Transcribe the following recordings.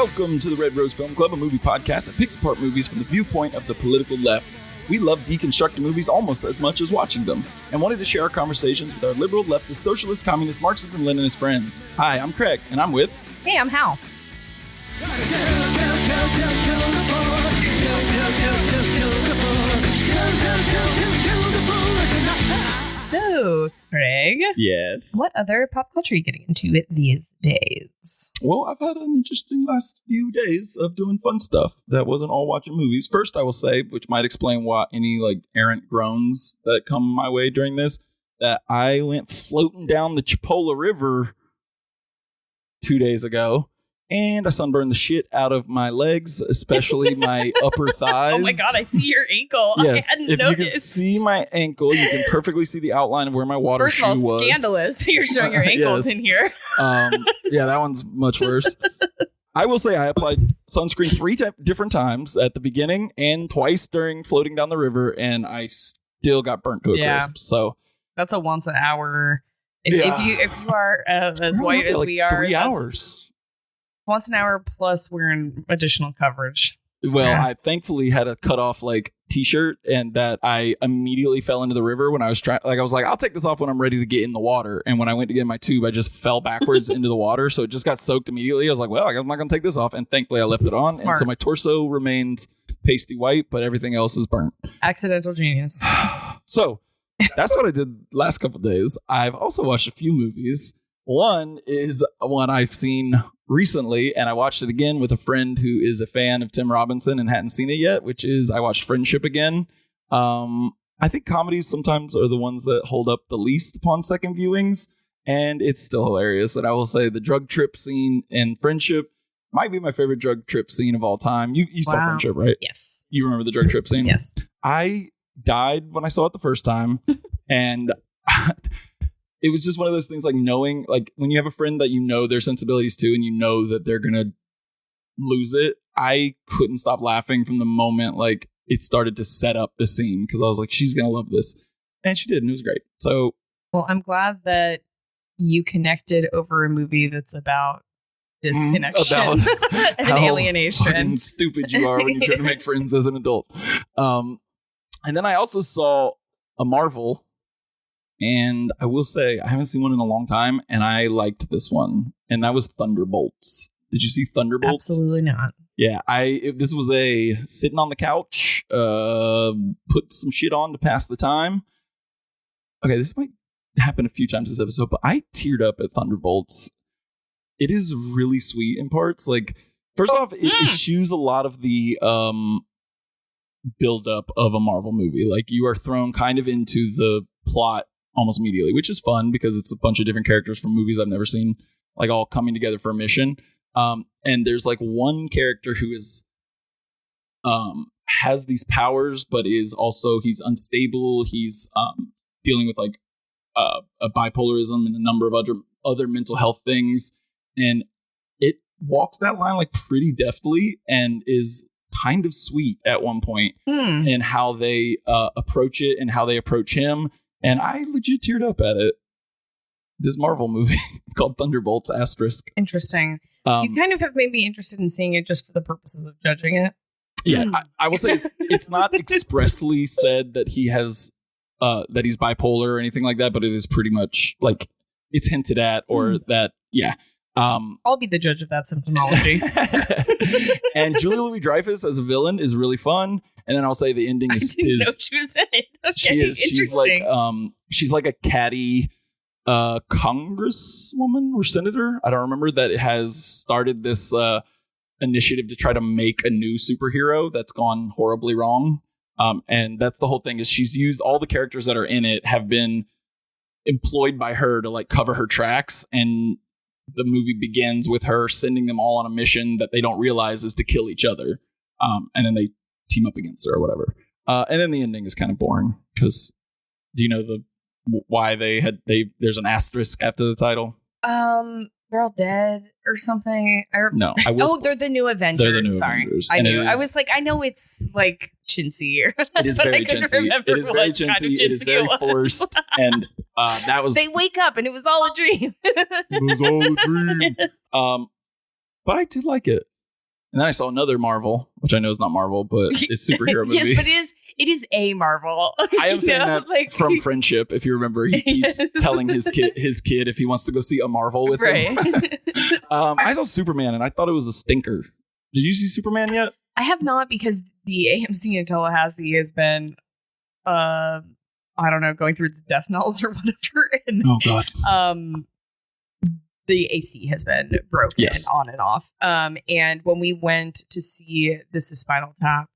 Welcome to the Red Rose Film Club, a movie podcast that picks apart movies from the viewpoint of the political left. We love deconstructing movies almost as much as watching them, and wanted to share our conversations with our liberal, leftist, socialist, communist, Marxist, and Leninist friends. Hi, I'm Craig, and I'm with... Hey, I'm Hal. So, Craig. Yes. What other pop culture are you getting into these days? Well, I've had an interesting last few days of doing fun stuff that wasn't all watching movies. First, I will say, which might explain why any errant groans that come my way during this, that I went floating down the Chipola River 2 days ago. And I sunburned the shit out of my legs, especially my upper thighs. Oh my God, I see your ankle. Yes, I hadn't if noticed. you can see my ankle, you can perfectly see the outline of where my water shoe was. First of all, scandalous. You're showing your ankles Yes. in here. Yeah, that one's much worse. I will say I applied sunscreen three different times at the beginning and twice during floating down the river, and I still got burnt to a crisp. So that's a once an hour. If you are as white as we are, 3 hours. Once an hour plus wearing additional coverage. Well, I thankfully had a cut off t-shirt, and that I immediately fell into the river when I was trying. I was like, I'll take this off when I'm ready to get in the water. And when I went to get in my tube, I just fell backwards into the water. So it just got soaked immediately. I was like, well, I'm not going to take this off. And thankfully I left it on. Smart. And so my torso remains pasty white, but everything else is burnt. Accidental genius. So that's what I did last couple of days. I've also watched a few movies. One is one I've seen recently, and I watched it again with a friend who is a fan of Tim Robinson and hadn't seen it yet, which is I watched Friendship again. I think comedies sometimes are the ones that hold up the least upon second viewings, and it's still hilarious. And I will say the drug trip scene in Friendship might be my favorite drug trip scene of all time. You saw Friendship, right? Yes. You remember the drug trip scene? Yes. I died when I saw it the first time, and... It was just one of those things knowing, when you have a friend that you know their sensibilities to and you know that they're going to lose it. I couldn't stop laughing from the moment it started to set up the scene, because I was like, she's going to love this. And she did, and it was great. So, well, I'm glad that you connected over a movie that's about disconnection about and how alienation. Fucking stupid you are when you try to make friends as an adult. And then I also saw a Marvel. And I will say, I haven't seen one in a long time, and I liked this one, and that was Thunderbolts. Did you see Thunderbolts? Absolutely not. Yeah, this was a sitting on the couch, put some shit on to pass the time. Okay, this might happen a few times this episode, but I teared up at Thunderbolts. It is really sweet in parts. First off, it eschews a lot of the build-up of a Marvel movie. You are thrown kind of into the plot almost immediately, which is fun because it's a bunch of different characters from movies I've never seen, all coming together for a mission. And there's one character who is has these powers, but he's unstable. He's dealing with a bipolarism and a number of other mental health things, and it walks that line pretty deftly and is kind of sweet at one point in how they approach it and how they approach him. And I legit teared up at it. This Marvel movie called Thunderbolts * Interesting. You kind of have made me interested in seeing it just for the purposes of judging it. Yeah, I will say it's not expressly said that he has that he's bipolar or anything like that, but it is pretty much it's hinted at, or that, yeah. I'll be the judge of that symptomology. And Julia Louis-Dreyfus as a villain is really fun. And then I'll say the ending is... I didn't know she was in it. Okay, she is. interesting. She's a catty congresswoman or senator. I don't remember, that has started this initiative to try to make a new superhero that's gone horribly wrong. And that's the whole thing, is she's used all the characters that are in it have been employed by her to cover her tracks, and the movie begins with her sending them all on a mission that they don't realize is to kill each other. And then they team up against her or whatever. And then the ending is kind of boring, because do you know why there's an asterisk after the title? They're all dead or something. No, I will. They're the new Avengers. They're the new Sorry, Avengers. I knew. I was I know it's chintzy, or it is very chintzy. It is very chintzy. It is very forced, and that was. They wake up and it was all a dream. It was all a dream. But I did like it. And then I saw another Marvel, which I know is not Marvel, but it's a superhero movie. Yes, but it is a Marvel. I am saying that from friendship. If you remember, he keeps telling his kid if he wants to go see a Marvel with him. I saw Superman and I thought it was a stinker. Did you see Superman yet? I have not, because the AMC in Tallahassee has been, I don't know, going through its death knells or whatever. And, oh God. The AC has been broken on and off. And when we went to see This Is Spinal Tap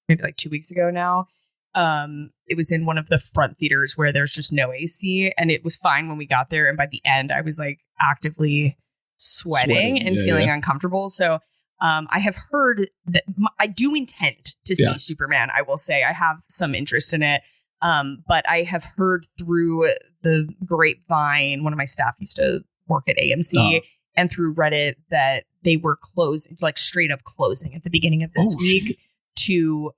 maybe like 2 weeks ago now, it was in one of the front theaters where there's just no AC, and it was fine when we got there. And by the end, I was like actively sweating and feeling uncomfortable. So I have heard that I do intend to see Superman. I will say I have some interest in it. But I have heard through the grapevine, one of my staff used to work at AMC, and through Reddit, that they were closing, like straight up closing at the beginning of this week to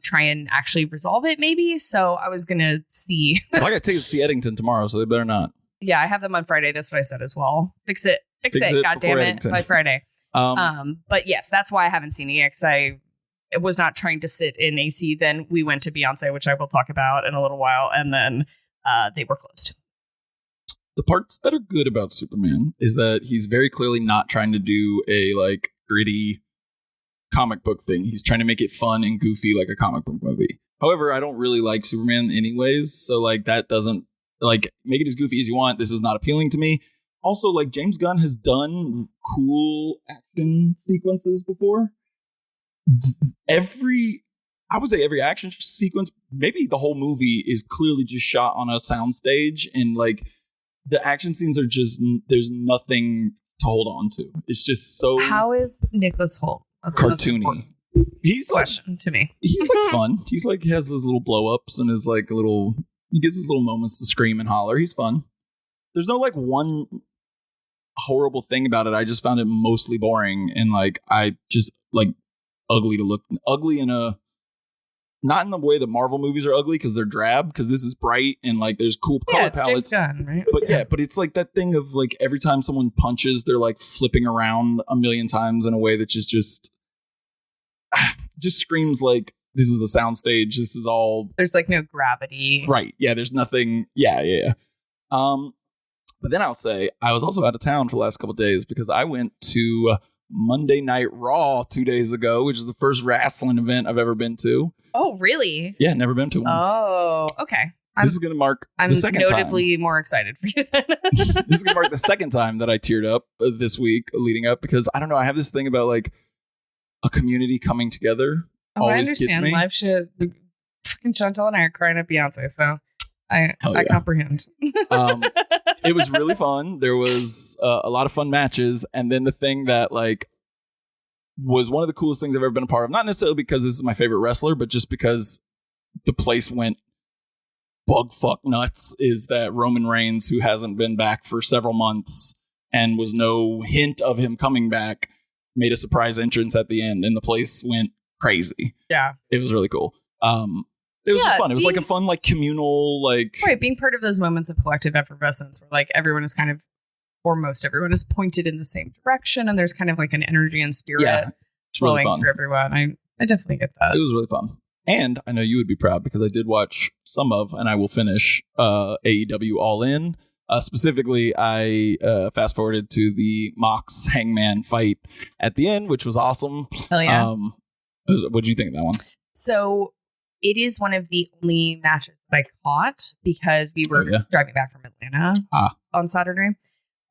try and actually resolve it, maybe. So I was gonna see. Well, I got tickets to Eddington tomorrow, so they better not. Yeah, I have them on Friday. That's what I said as well. Fix it. God damn it, Eddington. By Friday. But yes, that's why I haven't seen it yet, because I was not trying to sit in AC. Then we went to Beyonce, which I will talk about in a little while, and then they were closed. The parts that are good about Superman is that he's very clearly not trying to do a like gritty comic book thing. He's trying to make it fun and goofy like a comic book movie. However, I don't really like Superman anyways, so like that doesn't, like, make it as goofy as you want. This is not appealing to me. Also, like, James Gunn has done cool action sequences before. I would say every action sequence, maybe the whole movie, is clearly just shot on a soundstage, and like the action scenes are just, there's nothing to hold on to. It's just so. How is Nicholas Hoult? That's cartoony. He's question to me. He's like fun. He's like, he has his little blow ups and his like little. He gets his little moments to scream and holler. He's fun. There's no like one horrible thing about it. I just found it mostly boring, and like I just like ugly to look. Ugly in a. Not in the way that Marvel movies are ugly, because they're drab, because this is bright and like there's cool color palettes. James Gunn, right? But it's like that thing of like every time someone punches, they're like flipping around a million times in a way that just screams like this is a soundstage. This is all. There's like no gravity. Right. Yeah. There's nothing. Yeah. But then I'll say I was also out of town for the last couple of days because I went to Monday Night Raw 2 days ago, which is the first wrestling event I've ever been to. Oh, really? Yeah, never been to one. Oh, okay. This is going to mark the second time. I'm notably more excited for you then. This is going to mark the second time that I teared up this week leading up, because I don't know, I have this thing about like a community coming together. Oh, I understand. Live shit. Fucking Chantal and I are crying at Beyonce, so I comprehend. It was really fun. There was a lot of fun matches, and then the thing that like was one of the coolest things I've ever been a part of, not necessarily because this is my favorite wrestler, but just because the place went bug fuck nuts, is that Roman Reigns, who hasn't been back for several months and was no hint of him coming back, made a surprise entrance at the end, and the place went crazy. Yeah. It was really cool. It was just fun. It was like a fun, like communal, like. Right. Being part of those moments of collective effervescence where like everyone is kind of, or most everyone is pointed in the same direction, and there's kind of like an energy and spirit flowing really through everyone. I definitely get that. It was really fun. And I know you would be proud because I did watch some of, and I will finish AEW All In. Specifically, I fast forwarded to the Mox Hangman fight at the end, which was awesome. Hell yeah. What did you think of that one? So it is one of the only matches that I caught because we were driving back from Atlanta on Saturday.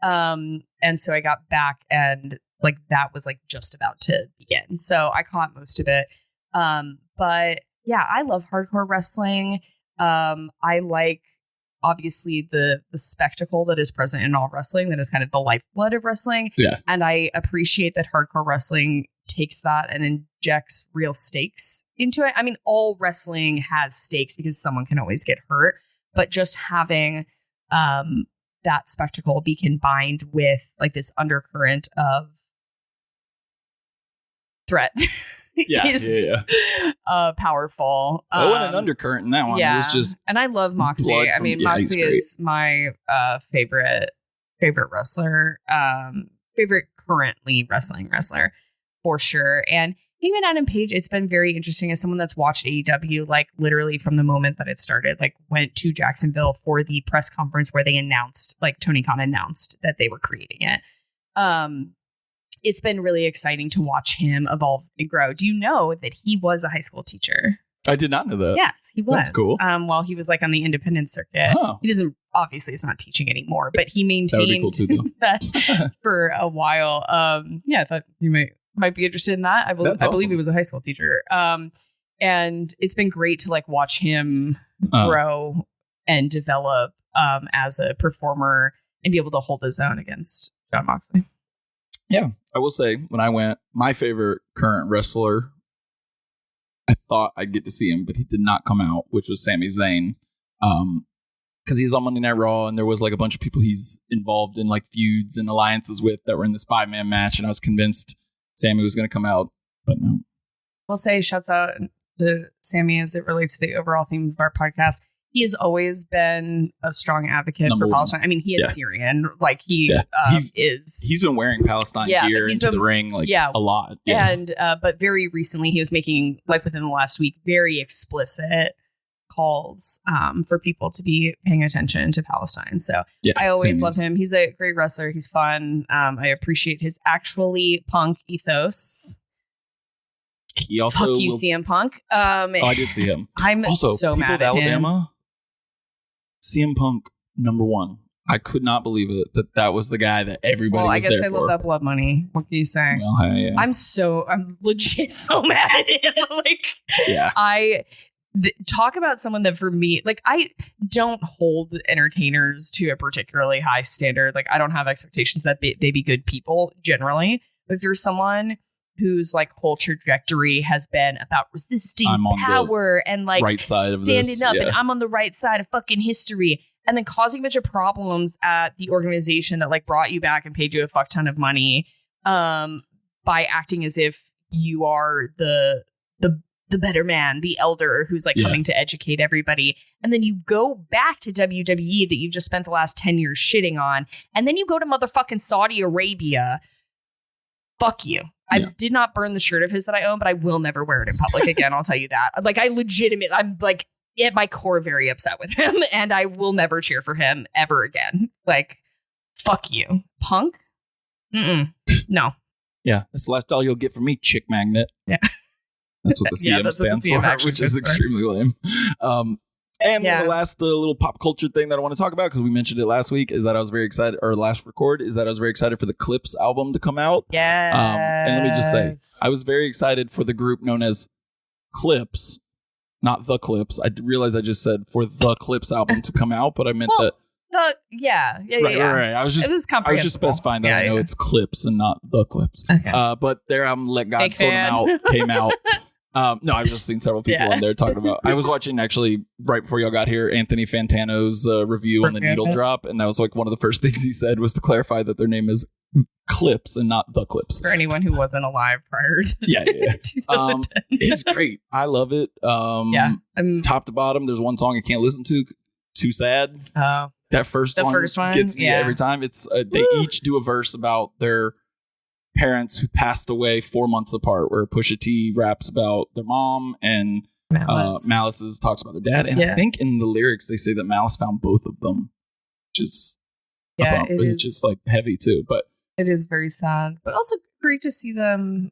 And so I got back and like that was like just about to begin. So I caught most of it. But yeah, I love hardcore wrestling. I like obviously the spectacle that is present in all wrestling, that is kind of the lifeblood of wrestling. Yeah. And I appreciate that hardcore wrestling takes that and injects real stakes into it. I mean, all wrestling has stakes because someone can always get hurt, but just having that spectacle be combined with like this undercurrent of threat is powerful. Oh, and an undercurrent in that one. Yeah. It was just, and I love Moxley. I mean, Moxley is my favorite wrestler, favorite currently wrestling wrestler. for sure. And Hangman Adam Page, it's been very interesting as someone that's watched AEW, like literally from the moment that it started, like went to Jacksonville for the press conference where they announced, like Tony Khan announced that they were creating it. It's been really exciting to watch him evolve and grow. Do you know that he was a high school teacher? I did not know that. Yes, he was. That's cool. While he was like on the independent circuit. Oh. He doesn't, obviously he's not teaching anymore, but he maintained cool too, that for a while. I thought you might be interested in that. I believe he was a high school teacher. And it's been great to like watch him grow and develop as a performer and be able to hold his own against Jon Moxley. Yeah, I will say when I went, my favorite current wrestler, I thought I'd get to see him, but he did not come out, which was Sami Zayn. Because he's on Monday Night Raw, and there was like a bunch of people he's involved in like feuds and alliances with that were in this 5-man match, and I was convinced Sami was going to come out, but no. We'll say shouts out to Sami as it relates to the overall theme of our podcast. He has always been a strong advocate for Palestine. I mean, he is Syrian. Like he is. He's been wearing Palestine gear into the ring a lot. Yeah. And but very recently he was making, like within the last week, very explicit calls for people to be paying attention to Palestine. So I always love him. He's a great wrestler. He's fun. I appreciate his actually punk ethos. He also fuck you, CM Punk. I did see him. I'm also, so mad at Alabama, him. CM Punk #1. I could not believe it that was the guy that everybody was there for. I guess they love that blood money. What can you say? Well, yeah. I'm legit so mad at him. Like, yeah. Talk about someone that for me, like I don't hold entertainers to a particularly high standard. Like I don't have expectations that they be good people generally. But if you're someone whose like whole trajectory has been about resisting power and like right side standing of up and I'm on the right side of fucking history and then causing a bunch of problems at the organization that like brought you back and paid you a fuck ton of money by acting as if you are the better man, the elder who's like coming to educate everybody. And then you go back to WWE that you've just spent the last 10 years shitting on. And then you go to motherfucking Saudi Arabia. Fuck you. I did not burn the shirt of his that I own, but I will never wear it in public again. I'll tell you that. Like I'm like at my core very upset with him and I will never cheer for him ever again. Like, fuck you. Punk? No. Yeah. That's the last dollar you'll get from me, chick magnet. Yeah. That's what the CM stands for, which is extremely lame. And the last little pop culture thing that I want to talk about, because we mentioned it last week, is that I was very excited, or last record, is that I was very excited for the Clipse album to come out. Yeah. And let me just say, I was very excited for the group known as Clipse, not the Clipse. I realized I just said for the Clipse album to come out, but I meant that. Right. I was just specifying that I know it's Clipse and not the Clipse. Okay. But their album Let God Sort 'Em Out came out. No, I've just seen several people on there talking about. I was watching actually right before y'all got here Anthony Fantano's review on the Needle Drop, and that was like one of the first things he said was to clarify that their name is Clipse and not the Clipse. For anyone who wasn't alive prior to it's great. I love it. Top to bottom, there's one song I can't listen to. Too sad. That first one gets me every time. It's they each do a verse about their parents who passed away 4 months apart, where Pusha T raps about their mom and Malice talks about their dad. And I think in the lyrics they say that Malice found both of them, which is it's just like heavy too. But it is very sad, but also great to see them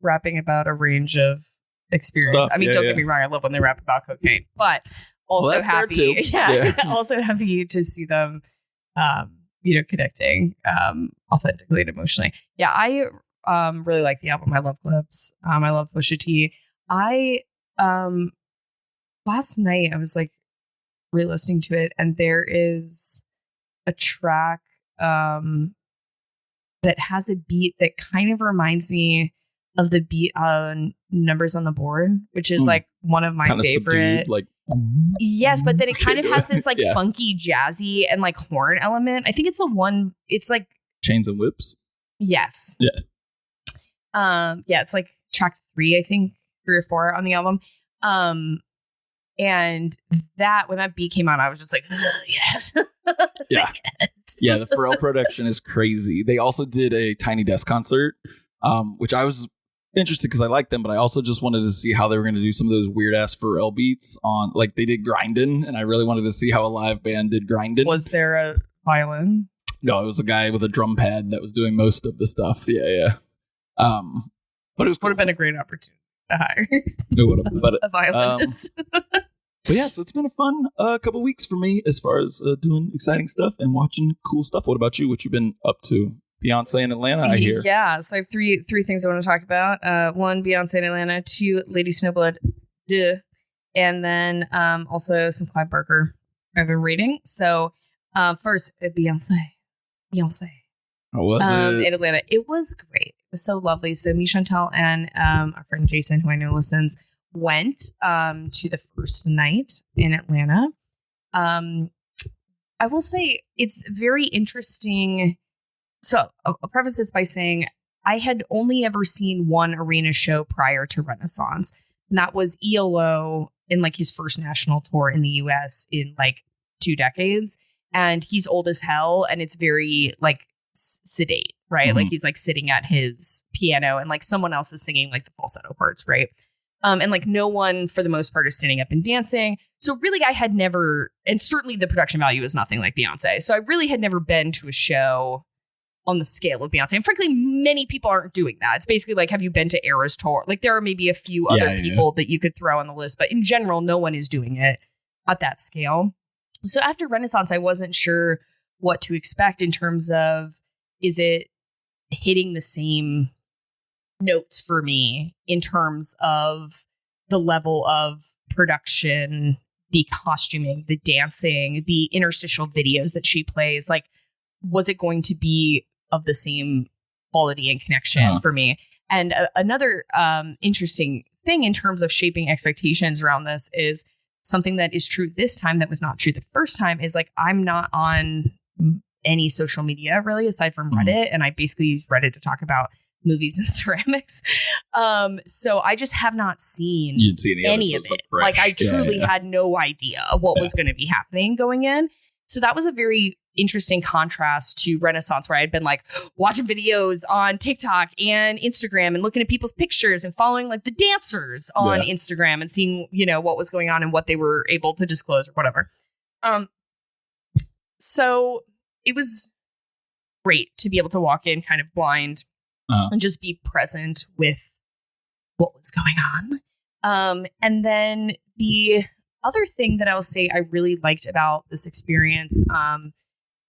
rapping about a range of experience. Stuff. I mean, don't get me wrong, I love when they rap about cocaine, but also happy. Also happy to see them connecting authentically and emotionally. Yeah, I really like the album. I love Clipse. I love Pusha T. I last night I was like re-listening to it, and there is a track that has a beat that kind of reminds me of the beat on Numbers on the Board, which is like one of my kind favorite. Subdued, like yes, but then it kind of has this like funky jazzy and like horn element. I think it's the one. It's like Chains and Whips. Yes. Yeah. It's like track 3, I think 3 or 4 on the album. And that when that beat came out, I was just like, yes. Yeah. Yeah, the Pharrell production is crazy. They also did a Tiny Desk concert which I was interested because I liked them, but I also just wanted to see how they were going to do some of those weird ass Pharrell beats on, like they did Grindin', and I really wanted to see how a live band did Grindin'. Was there a violin? No, it was a guy with a drum pad that was doing most of the stuff. Yeah. But it was would have been a great opportunity to hire it would have, but a violinist. But yeah, so it's been a fun couple weeks for me as far as doing exciting stuff and watching cool stuff. What about you? What you been up to? Beyonce in Atlanta, I hear. Yeah, so I have three things I want to talk about. One, Beyonce in Atlanta. Two, Lady Snowblood. Duh. And then also some Clive Barker I've been reading. So first, Beyonce. How was it? In Atlanta. It was great. It was so lovely. So me, Chantel, and our friend Jason, who I know listens, went to the first night in Atlanta. I will say it's very interesting. So I'll preface this by saying I had only ever seen one arena show prior to Renaissance. And that was ELO in like his first national tour in the US in like 2 decades. And he's old as hell. And it's very like sedate, right? Mm-hmm. Like he's like sitting at his piano and like someone else is singing like the falsetto parts, right? And like no one for the most part is standing up and dancing. So really I had never, and certainly the production value is nothing like Beyonce. So I really had never been to a show on the scale of Beyonce. And frankly, many people aren't doing that. It's basically like, have you been to Eras Tour? Like there are maybe a few other people that you could throw on the list, but in general, no one is doing it at that scale. So after Renaissance, I wasn't sure what to expect in terms of, is it hitting the same notes for me in terms of the level of production, the costuming, the dancing, the interstitial videos that she plays? Like, was it going to be of the same quality and connection for me? And another interesting thing in terms of shaping expectations around this is something that is true this time that was not true the first time is like, I'm not on any social media really aside from Reddit. And I basically use Reddit to talk about movies and ceramics. So I just have not seen any of it. Like I truly had no idea what was going to be happening going in. So that was a very interesting contrast to Renaissance, where I had been like watching videos on TikTok and Instagram and looking at people's pictures and following like the dancers on Instagram and seeing, you know, what was going on and what they were able to disclose or whatever. So it was great to be able to walk in kind of blind and just be present with what was going on. And then the other thing that I'll say I really liked about this experience, and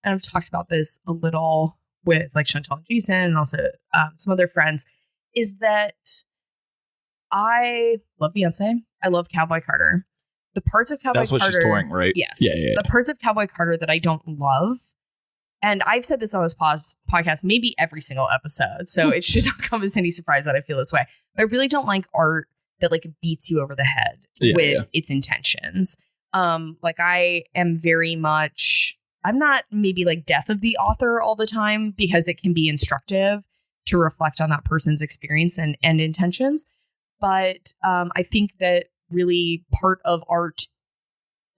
I've talked about this a little with like Chantal and Jason and also some other friends, is that I love Beyonce. I love Cowboy Carter. The parts of Cowboy Carter. That's what she's touring, right? Yes. Yeah. The parts of Cowboy Carter that I don't love. And I've said this on this podcast, maybe every single episode. So it should not come as any surprise that I feel this way. But I really don't like art that like beats you over the head with its intentions. Like I am very much, I'm not maybe like death of the author all the time because it can be instructive to reflect on that person's experience and intentions. But I think that really part of art,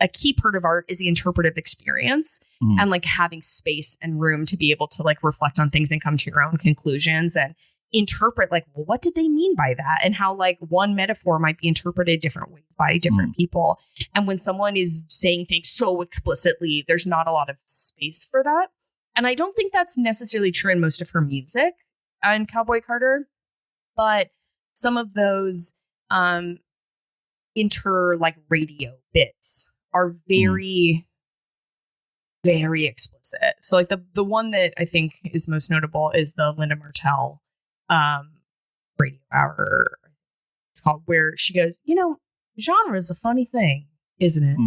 a key part of art is the interpretive experience and like having space and room to be able to like reflect on things and come to your own conclusions and interpret like, well, what did they mean by that? And how like one metaphor might be interpreted different ways by different people. And when someone is saying things so explicitly, there's not a lot of space for that. And I don't think that's necessarily true in most of her music on Cowboy Carter, but some of those like radio bits are very, very explicit. So like the one that I think is most notable is the Linda Martell radio hour. It's called, where she goes, you know, genre is a funny thing, isn't it?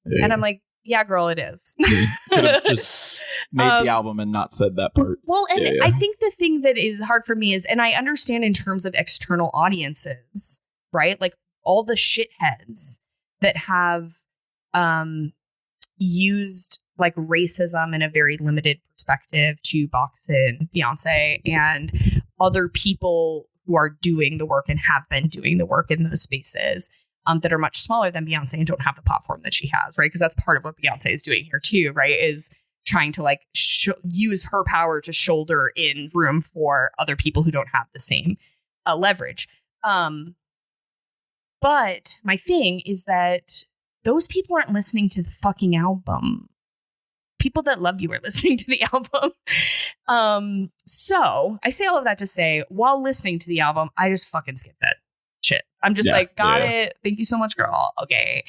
Yeah. And I'm like, yeah, girl, it is. You could have just made the album and not said that part. Well, and I think the thing that is hard for me is, and I understand in terms of external audiences, right? Like all the shitheads that have used like racism in a very limited perspective to box in Beyonce and other people who are doing the work and have been doing the work in those spaces that are much smaller than Beyonce and don't have the platform that she has, right? Because that's part of what Beyonce is doing here too, right? Is trying to like use her power to shoulder in room for other people who don't have the same leverage. But my thing is that those people aren't listening to the fucking album. People that love you are listening to the album. So I say all of that to say, while listening to the album, I just fucking skip that shit. I'm just got it. Thank you so much, girl. Okay.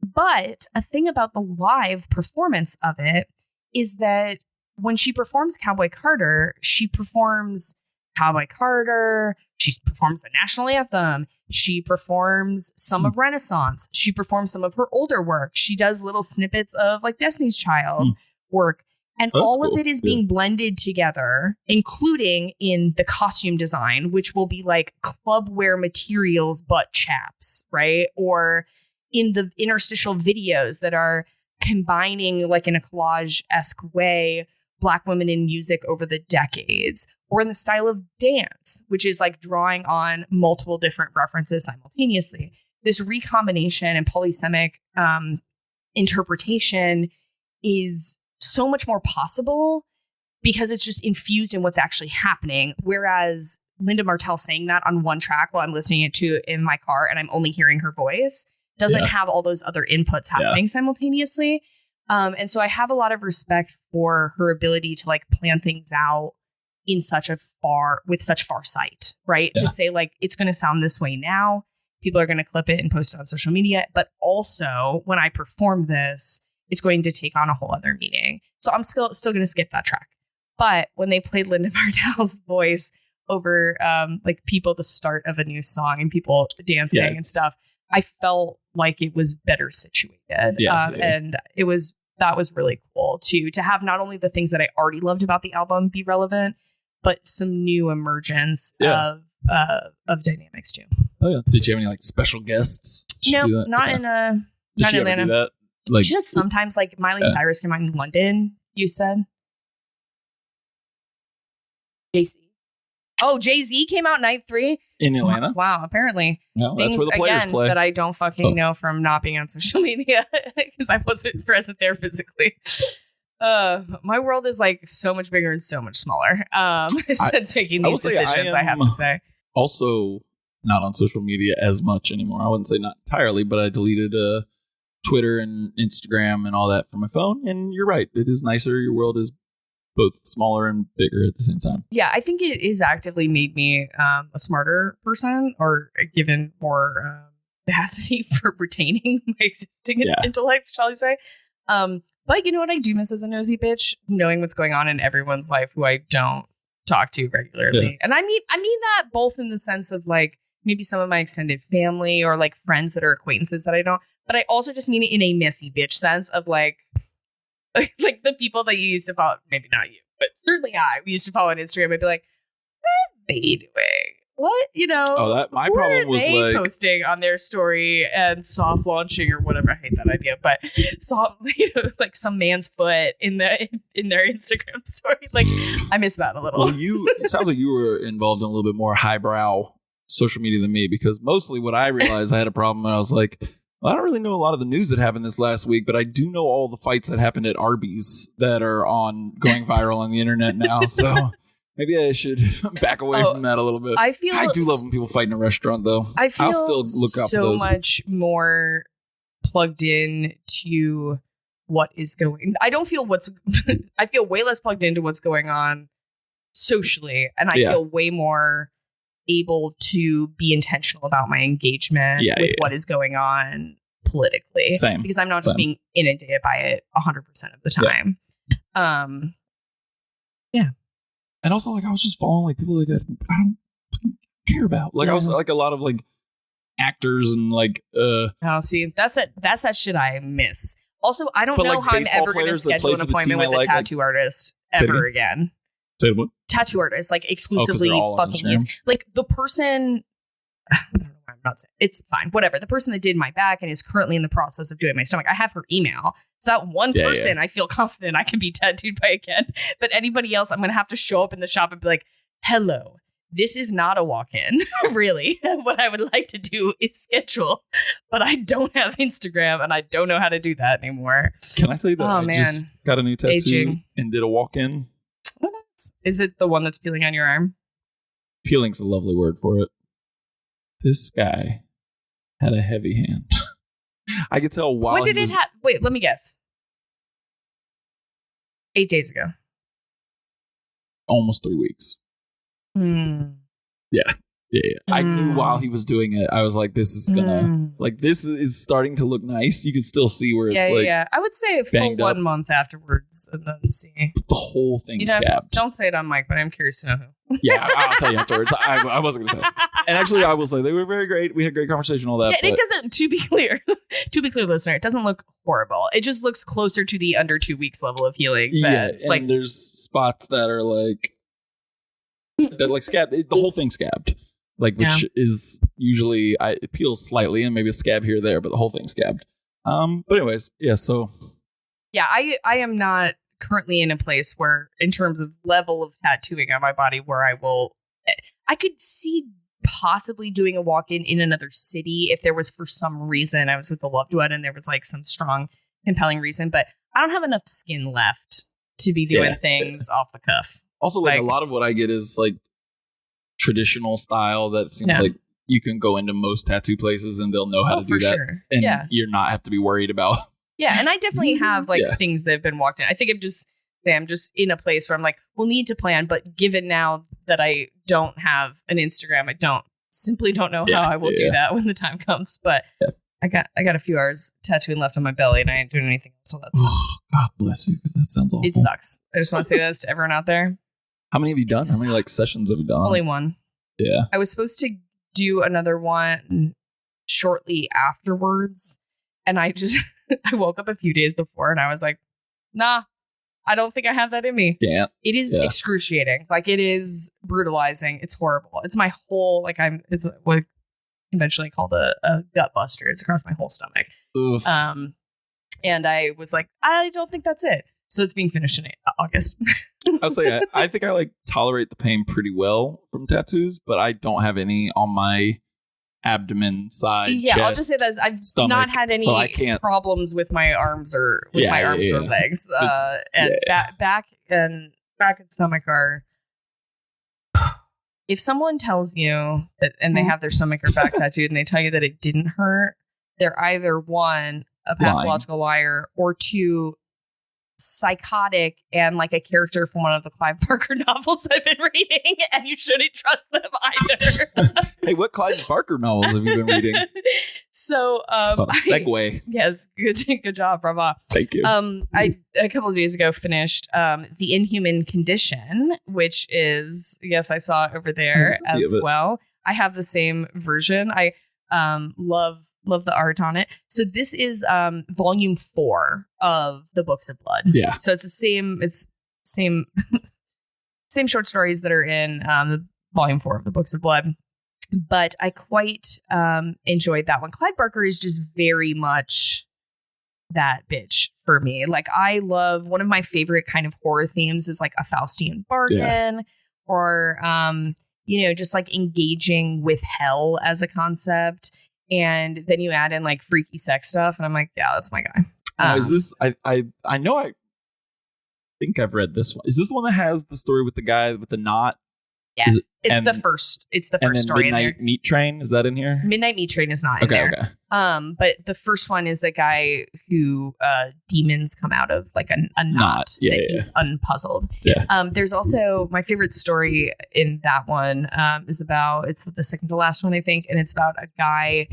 But a thing about the live performance of it is that when she performs Cowboy Carter, she performs Cowboy Carter. She performs the national anthem. She performs some of Renaissance. She performs some of her older work. She does little snippets of like Destiny's Child work. And all of it is being blended together, including in the costume design, which will be like club wear materials, butt chaps, right? Or in the interstitial videos that are combining like in a collage-esque way, Black women in music over the decades, or in the style of dance, which is like drawing on multiple different references simultaneously. This recombination and polysemic interpretation is so much more possible because it's just infused in what's actually happening. Whereas Linda Martell saying that on one track while I'm listening to it in my car and I'm only hearing her voice doesn't have all those other inputs happening simultaneously. And so I have a lot of respect for her ability to like plan things out in with such foresight, right? To say like, it's going to sound this way now. People are going to clip it and post it on social media. But also when I perform this, it's going to take on a whole other meaning. So I'm still going to skip that track. But when they played Linda Martell's voice over like people at the start of a new song and people dancing and stuff, I felt like it was better situated. And that was really cool too, to have not only the things that I already loved about the album be relevant, but some new emergence of dynamics too. Oh yeah. Did you have any like special guests? No, not in Atlanta. Do that? Like just sometimes like Miley Cyrus came out in London, you said. JC. Oh, Jay-Z came out night 3 in Atlanta. Wow, apparently. Well, things that's where the players play. that I don't fucking know from not being on social media because I wasn't present there physically. My world is like so much bigger and so much smaller. Since making these decisions, I have to say. Also, not on social media as much anymore. I wouldn't say not entirely, but I deleted Twitter and Instagram and all that from my phone. And you're right, it is nicer. Your world is both smaller and bigger at the same time. Yeah, I think it is actively made me a smarter person, or given more capacity for retaining my existing intellect, shall I say. But you know what I do miss as a nosy bitch? Knowing what's going on in everyone's life who I don't talk to regularly. Yeah. And I mean that both in the sense of like maybe some of my extended family or like friends that are acquaintances that I don't. But I also just mean it in a messy bitch sense of like the people that you used to follow, maybe not you, but certainly we used to follow on Instagram. I'd be like, what are they doing? What, you know? Oh, that my problem was like posting on their story and soft launching or whatever. I hate that idea, but like some man's foot in their Instagram story. Like I miss that a little. Well, it sounds like you were involved in a little bit more highbrow social media than me, because mostly what I realized I had a problem and I was like, I don't really know a lot of the news that happened this last week, but I do know all the fights that happened at Arby's that are going viral on the internet now. So maybe I should back away from that a little bit. I do love when people fight in a restaurant, though. I'll still look up so much more plugged in to what is going. I feel way less plugged into what's going on socially, and I feel way more able to be intentional about my engagement with what is going on politically. Same. Because I'm not just being inundated by it 100% of the time. And also, like, I was just following like people like that I don't care about. Like I was like a lot of like actors and like see, that's that shit I miss. Also, I don't know how I'm ever going to schedule an appointment with a tattoo artist ever again. Say what? Tattoo artists, like exclusively fucking use. Like the person, I don't know why I'm not saying it's fine, whatever. The person that did my back and is currently in the process of doing my stomach, I have her email. So that one person, I feel confident I can be tattooed by again. But anybody else, I'm going to have to show up in the shop and be like, hello, this is not a walk-in, really. What I would like to do is schedule, but I don't have Instagram and I don't know how to do that anymore. Can I tell you that I just got a new tattoo Aging. and did a walk-in? Is it the one that's peeling on your arm? Peeling's a lovely word for it. This guy had a heavy hand. I could tell while When did it happen? Wait, let me guess. 8 days ago. Almost 3 weeks. Yeah. I knew while he was doing it, I was like, this is gonna, like, this is starting to look nice. You can still see where it's like, I would say a full 1 month afterwards and then see. The whole thing scabbed. Don't say it on mic, but I'm curious to know who. Yeah, I'll tell you afterwards. I wasn't going to say it. And actually, I will say they were very great. We had great conversation, all that. Yeah, it doesn't, to be clear, listener, it doesn't look horrible. It just looks closer to the under 2 weeks level of healing. And like, there's spots that are like, scabbed. The whole thing scabbed. Like, which is usually, it peels slightly and maybe a scab here or there, but the whole thing's scabbed. But anyways, so. Yeah, I am not currently in a place where, in terms of level of tattooing on my body, where I could see possibly doing a walk-in in another city if there was, for some reason, I was with a loved one and there was like some strong, compelling reason, but I don't have enough skin left to be doing things off the cuff. Also, like a lot of what I get is like traditional style that seems like you can go into most tattoo places and they'll know how to do that. Sure. And you're not have to be worried about. Yeah. And I definitely have things that have been walked in. I think I'm just in a place where I'm like, we'll need to plan. But given now that I don't have an Instagram, I simply don't know how I will do that when the time comes. But I got a few hours tattooing left on my belly and I ain't doing anything else. So that's God bless you, because that sounds awful. It sucks. I just want to say this to everyone out there. How many have you done? How many sessions have you done? Only one. Yeah. I was supposed to do another one shortly afterwards. And I woke up a few days before and I was like, nah, I don't think I have that in me. Damn. It is excruciating. Like, it is brutalizing. It's horrible. It's my whole, it's what conventionally called a gut buster. It's across my whole stomach. Oof. And I was like, I don't think that's it. So it's being finished in August. I'll say I think I tolerate the pain pretty well from tattoos, but I don't have any on my abdomen side. Yeah, chest, I'll just say that I've not had any problems with my arms or or legs. Back and stomach are. If someone tells you that, and they have their stomach or back tattooed, and they tell you that it didn't hurt, they're either one, a pathological liar, or two, psychotic and like a character from one of the Clive Barker novels I've been reading, and you shouldn't trust them either. Hey, what Clive Barker novels have you been reading? So segue. Yes, good job, bravo. Thank you. I a couple of days ago finished The Inhuman Condition, which is, yes, I saw it over there as well. I have the same version. I love the art on it. So this is volume 4 of the Books of Blood. Yeah. So it's the same short stories that are in the volume 4 of the Books of Blood. But I quite enjoyed that one. Clive Barker is just very much that bitch for me. Like, I love, one of my favorite kind of horror themes is like a Faustian bargain, or just like engaging with hell as a concept. And then you add in like freaky sex stuff, and I'm like, yeah, that's my guy. Is this? I know. I think I've read this one. Is this the one that has the story with the guy with the knot? Yes, it's the first story. Midnight Meat Train, is that in here? Midnight Meat Train is not in there. Okay. But the first one is the guy who demons come out of, like a knot that he's unpuzzled. Yeah. There's also my favorite story in that one is about, it's the second to last one, I think, and it's about a guy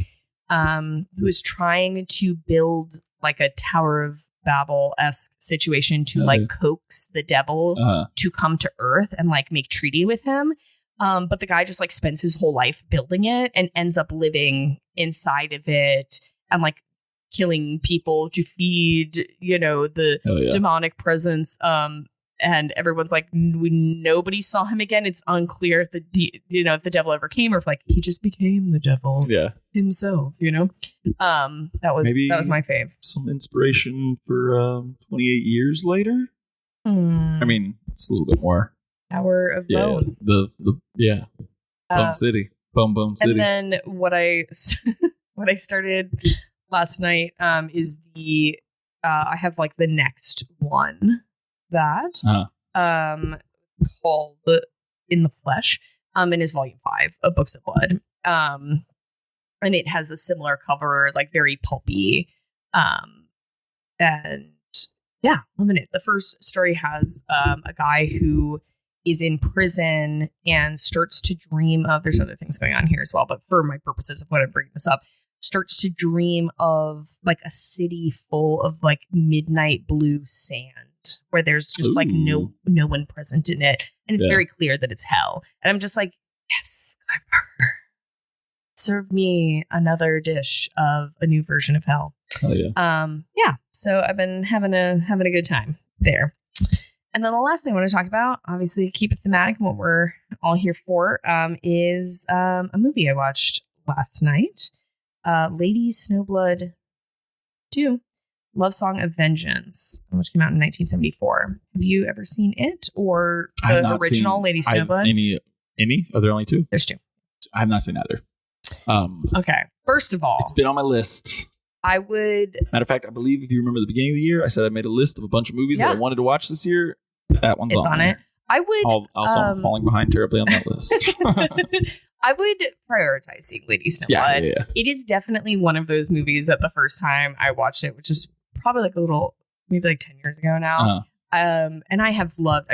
who is trying to build like a Tower of Babel-esque situation to like coax the devil to come to Earth and like make treaty with him. But the guy just like spends his whole life building it and ends up living inside of it and like killing people to feed, the demonic presence. And everyone's like, nobody saw him again. It's unclear if if the devil ever came or if like he just became the devil himself. That was my fave. Some inspiration for 28 years later. I mean, it's a little bit more. Tower of Bone. Bone City. Bone City. And then what I started last night is I have like the next one that called In the Flesh and is volume 5 of Books of Blood. And it has a similar cover, like very pulpy. And yeah, loving it. The first story has a guy who is in prison and starts to dream of, there's other things going on here as well, but for my purposes of what I'm bringing this up, starts to dream of like a city full of like midnight blue sand where there's just like no one present in it. And it's very clear that it's hell. And I'm just like, yes, Clive Barker, serve me another dish of a new version of hell. Oh yeah. So I've been having a good time there. And then the last thing I want to talk about, obviously keep it thematic, what we're all here for, is a movie I watched last night. Lady Snowblood 2, Love Song of Vengeance, which came out in 1974. Have you ever seen it or the original Lady Snowblood? Any? Are there only 2? There's 2. I have not seen either. Okay. First of all, it's been on my list. Matter of fact, I believe if you remember the beginning of the year, I said I made a list of a bunch of movies that I wanted to watch this year. That one's on it. I would. Also, I'm falling behind terribly on that list. I would prioritize seeing Lady Snowblood. Yeah. It is definitely one of those movies that the first time I watched it, which is probably like maybe like 10 years ago now. And I have loved,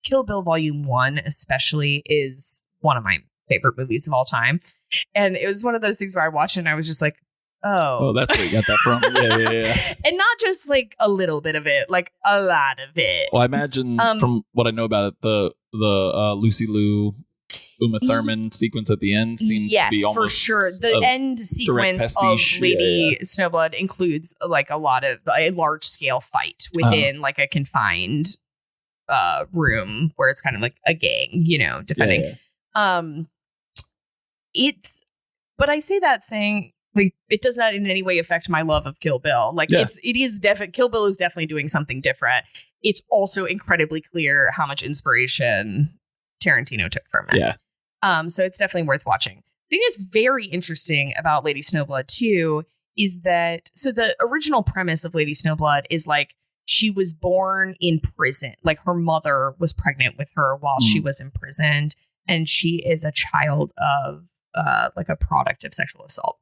Kill Bill Volume 1 especially is one of my favorite movies of all time. And it was one of those things where I watched it and I was just like, oh, that's where you got that from. Yeah. And not just like a little bit of it, like a lot of it. Well, I imagine from what I know about it, the Lucy Liu, Uma Thurman sequence at the end seems to be almost for sure. The end sequence of Lady Snowblood includes like a large scale fight within like a confined room where it's kind of like a gang, defending. But I say that saying, like, it does not in any way affect my love of Kill Bill. Like Kill Bill is definitely doing something different. It's also incredibly clear how much inspiration Tarantino took from it. Yeah. So it's definitely worth watching. The thing that's very interesting about Lady Snowblood 2 is that, so the original premise of Lady Snowblood is like, she was born in prison. Like her mother was pregnant with her while she was imprisoned. And she is a child of like a product of sexual assault.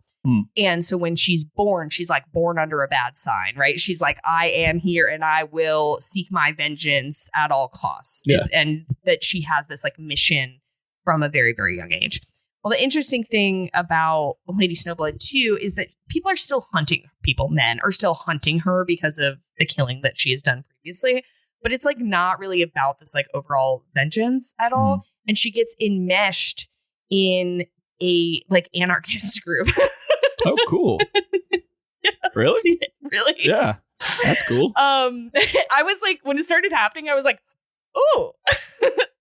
And so when she's born, she's like born under a bad sign, right? She's like, I am here and I will seek my vengeance at all costs. Yeah. And that she has this like mission from a very, very young age. Well, the interesting thing about Lady Snowblood 2 is that people are still hunting men are still hunting her because of the killing that she has done previously. But it's like not really about this like overall vengeance at all. And she gets enmeshed in a like anarchist group. Oh, cool. Yeah. Really? Really? Yeah. That's cool. I was like, when it started happening, I was like, ooh,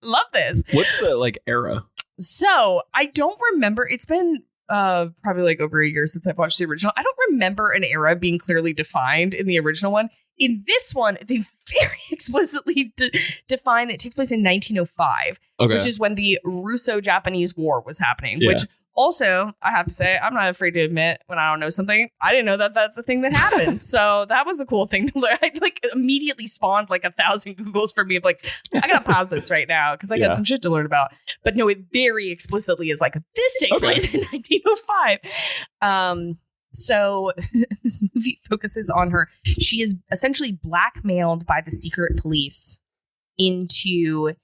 love this. What's the like era? So I don't remember. It's been probably like over a year since I've watched the original. I don't remember an era being clearly defined in the original one. In this one, they very explicitly define that it takes place in 1905, which is when the Russo-Japanese War was happening, which also, I have to say, I'm not afraid to admit when I don't know something. I didn't know that that's a thing that happened. So that was a cool thing to learn. I like immediately spawned like 1,000 Googles for me of like, I gotta pause this right now because I got some shit to learn about. But no, it very explicitly is like, this takes place in 1905. So this movie focuses on her. She is essentially blackmailed by the secret police into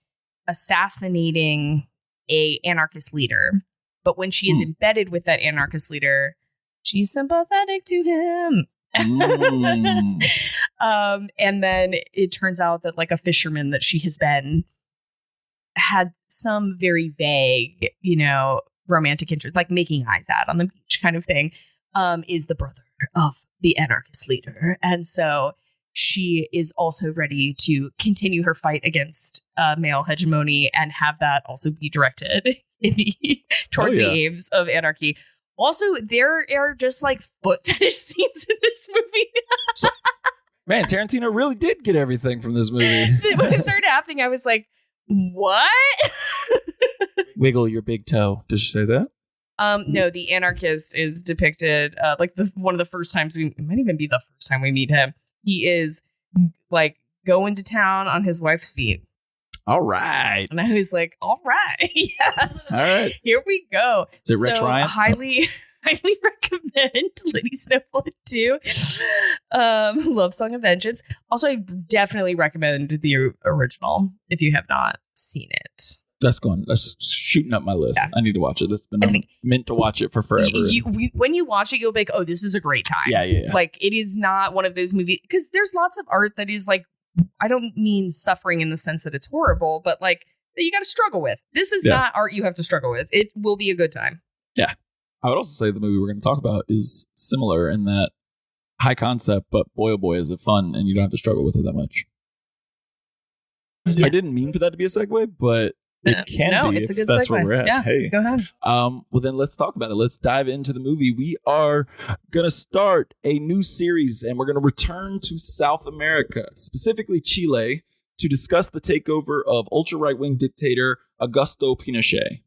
assassinating a anarchist leader. But when she is embedded with that anarchist leader, she's sympathetic to him. And then it turns out that like a fisherman that she has been had some very vague, romantic interest, like making eyes at on the beach kind of thing, is the brother of the anarchist leader. And so she is also ready to continue her fight against male hegemony and have that also be directed towards the aims of anarchy. Also, there are just like foot fetish scenes in this movie. Man, Tarantino really did get everything from this movie. When it started happening, I was like, what? Wiggle your big toe. Did she say that? No, the anarchist is depicted like one of the first times it might even be the first time we meet him. He is like going to town on his wife's feet. All right. And I was like, all right. Yeah. All right. Here we go. Is it Rex Ryan? Highly recommend Lady Snowblood 2. Love Song of Vengeance. Also, I definitely recommend the original if you have not seen it. That's shooting up my list. Yeah. I need to watch it. That's been meant to watch it for forever. When you watch it, you'll be like, oh, this is a great time. Yeah. Like, it is not one of those movies, because there's lots of art that is like, I don't mean suffering in the sense that it's horrible, but like that you got to struggle with. This is not art you have to struggle with. It will be a good time. Yeah. I would also say the movie we're going to talk about is similar in that high concept, but boy, oh boy, is it fun, and you don't have to struggle with it that much. Yes. I didn't mean for that to be a segue, but it can be it's a good that's segue. Where we're at. Yeah, hey, go ahead. Well, then let's talk about it. Let's dive into the movie. We are going to start a new series, and we're going to return to South America, specifically Chile, to discuss the takeover of ultra-right-wing dictator Augusto Pinochet.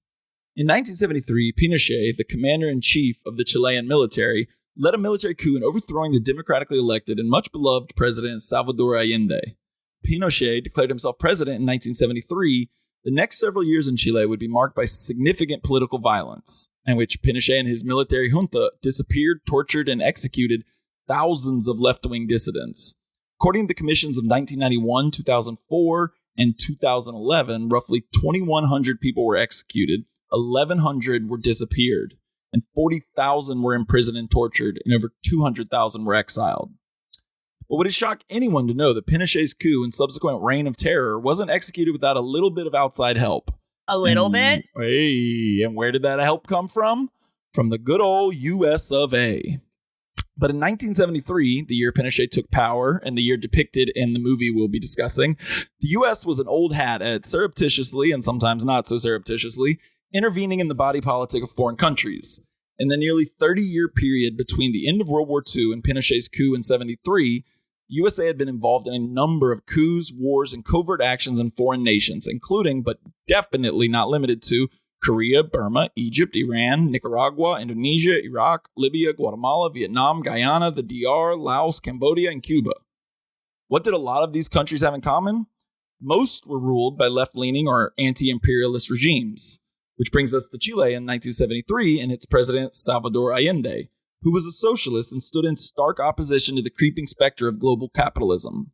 In 1973, Pinochet, the commander-in-chief of the Chilean military, led a military coup in overthrowing the democratically elected and much beloved President Salvador Allende. Pinochet declared himself president in 1973. The next several years in Chile would be marked by significant political violence, in which Pinochet and his military junta disappeared, tortured, and executed thousands of left-wing dissidents. According to the commissions of 1991, 2004, and 2011, roughly 2,100 people were executed, 1,100 were disappeared, and 40,000 were imprisoned and tortured, and over 200,000 were exiled. But would it shock anyone to know that Pinochet's coup and subsequent reign of terror wasn't executed without a little bit of outside help? A little bit? Hey, and where did that help come from? From the good old US of A. But in 1973, the year Pinochet took power, and the year depicted in the movie we'll be discussing, the US was an old hat at surreptitiously, and sometimes not so surreptitiously, intervening in the body politic of foreign countries. In the nearly 30-year period between the end of World War II and Pinochet's coup in 73, the USA had been involved in a number of coups, wars, and covert actions in foreign nations, including, but definitely not limited to, Korea, Burma, Egypt, Iran, Nicaragua, Indonesia, Iraq, Libya, Guatemala, Vietnam, Guyana, the DR, Laos, Cambodia, and Cuba. What did a lot of these countries have in common? Most were ruled by left-leaning or anti-imperialist regimes, which brings us to Chile in 1973 and its president Salvador Allende, who was a socialist and stood in stark opposition to the creeping specter of global capitalism.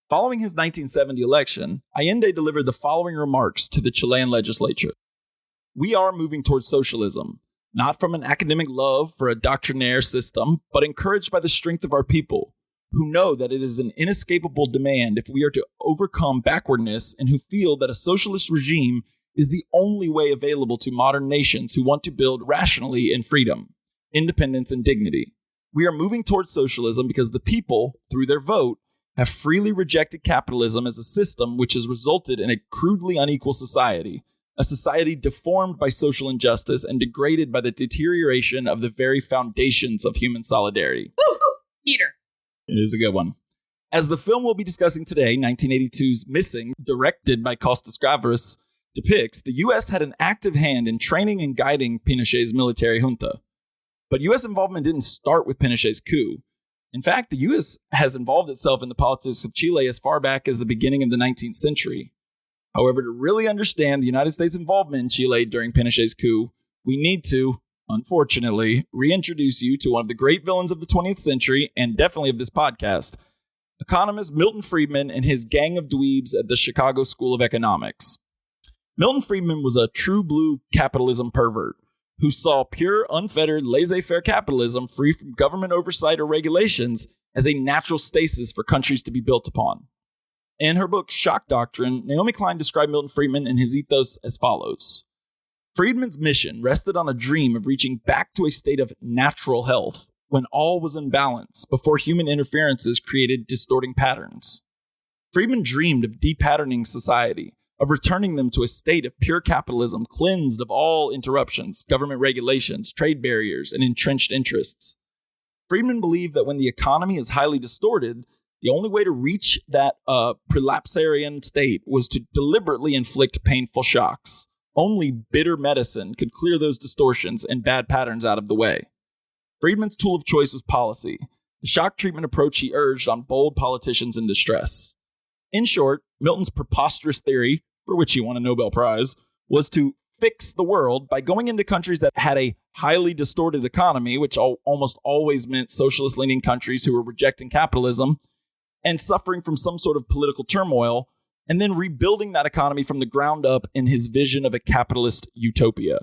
Following his 1970 election, Allende delivered the following remarks to the Chilean legislature. We are moving towards socialism, not from an academic love for a doctrinaire system, but encouraged by the strength of our people, who know that it is an inescapable demand if we are to overcome backwardness and who feel that a socialist regime is the only way available to modern nations who want to build rationally in freedom, independence, and dignity. We are moving towards socialism because the people, through their vote, have freely rejected capitalism as a system which has resulted in a crudely unequal society, a society deformed by social injustice and degraded by the deterioration of the very foundations of human solidarity. Woo! Peter. It is a good one. As the film we'll be discussing today, 1982's Missing, directed by Costa-Gavras, depicts, the U.S. had an active hand in training and guiding Pinochet's military junta. But U.S. involvement didn't start with Pinochet's coup. In fact, the U.S. has involved itself in the politics of Chile as far back as the beginning of the 19th century. However, to really understand the United States' involvement in Chile during Pinochet's coup, we need to, unfortunately, reintroduce you to one of the great villains of the 20th century, and definitely of this podcast, economist Milton Friedman and his gang of dweebs at the Chicago School of Economics. Milton Friedman was a true blue capitalism pervert who saw pure, unfettered, laissez-faire capitalism free from government oversight or regulations as a natural stasis for countries to be built upon. In her book, Shock Doctrine, Naomi Klein described Milton Friedman and his ethos as follows. Friedman's mission rested on a dream of reaching back to a state of natural health when all was in balance before human interferences created distorting patterns. Friedman dreamed of depatterning society, of returning them to a state of pure capitalism cleansed of all interruptions, government regulations, trade barriers, and entrenched interests. Friedman believed that when the economy is highly distorted, the only way to reach that prelapsarian state was to deliberately inflict painful shocks, Only bitter medicine could clear those distortions and bad patterns out of the way. Friedman's tool of choice was policy, the shock treatment approach he urged on bold politicians in distress. In short, Milton's preposterous theory, for which he won a Nobel Prize, was to fix the world by going into countries that had a highly distorted economy, which almost always meant socialist-leaning countries who were rejecting capitalism and suffering from some sort of political turmoil, and then rebuilding that economy from the ground up in his vision of a capitalist utopia.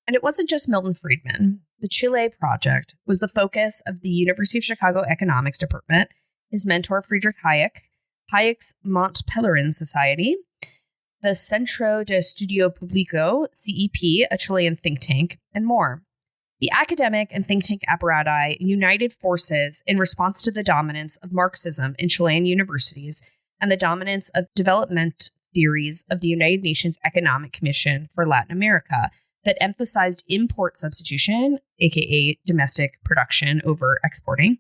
And it wasn't just Milton Friedman. The Chile Project was the focus of the University of Chicago Economics Department, his mentor Friedrich Hayek, Hayek's Mont Pelerin Society, the Centro de Estudio Público, CEP, a Chilean think tank, and more. The academic and think tank apparati united forces in response to the dominance of Marxism in Chilean universities and the dominance of development theories of the United Nations Economic Commission for Latin America that emphasized import substitution, aka domestic production over exporting,